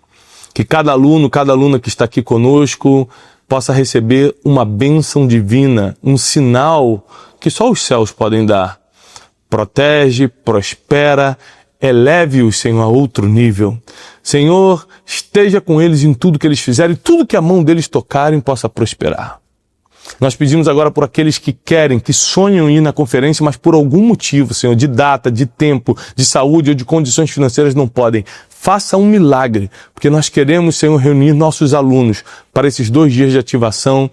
Que cada aluno, cada aluna que está aqui conosco possa receber uma bênção divina, um sinal que só os céus podem dar. Protege, prospera, eleve-os, Senhor, a outro nível. Senhor, esteja com eles em tudo que eles fizerem, e tudo que a mão deles tocarem possa prosperar. Nós pedimos agora por aqueles que querem, que sonham em ir na conferência, mas por algum motivo, Senhor, de data, de tempo, de saúde ou de condições financeiras não podem. Faça um milagre, porque nós queremos, Senhor, reunir nossos alunos para esses 2 dias de ativação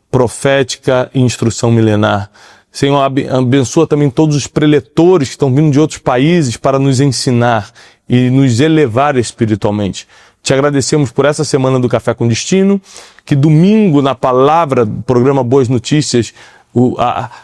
profética e instrução milenar. Senhor, abençoa também todos os preletores que estão vindo de outros países para nos ensinar e nos elevar espiritualmente. Te agradecemos por essa semana do Café com Destino, que domingo, na palavra do programa Boas Notícias,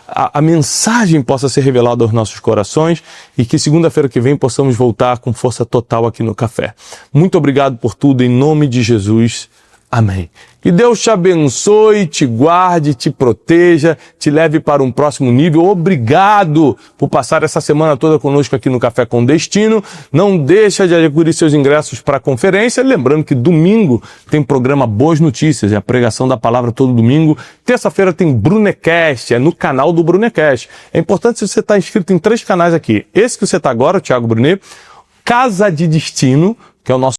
a mensagem possa ser revelada aos nossos corações e que segunda-feira que vem possamos voltar com força total aqui no Café. Muito obrigado por tudo, em nome de Jesus. Amém. Que Deus te abençoe, te guarde, te proteja, te leve para um próximo nível. Obrigado por passar essa semana toda conosco aqui no Café com Destino. Não deixa de adquirir seus ingressos para a conferência. Lembrando que domingo tem programa Boas Notícias, é a pregação da palavra todo domingo. Terça-feira tem Brunecast, é no canal do Brunecast. É importante se você está inscrito em 3 canais aqui. Esse que você está agora, o Thiago Brunet, Casa de Destino, que é o nosso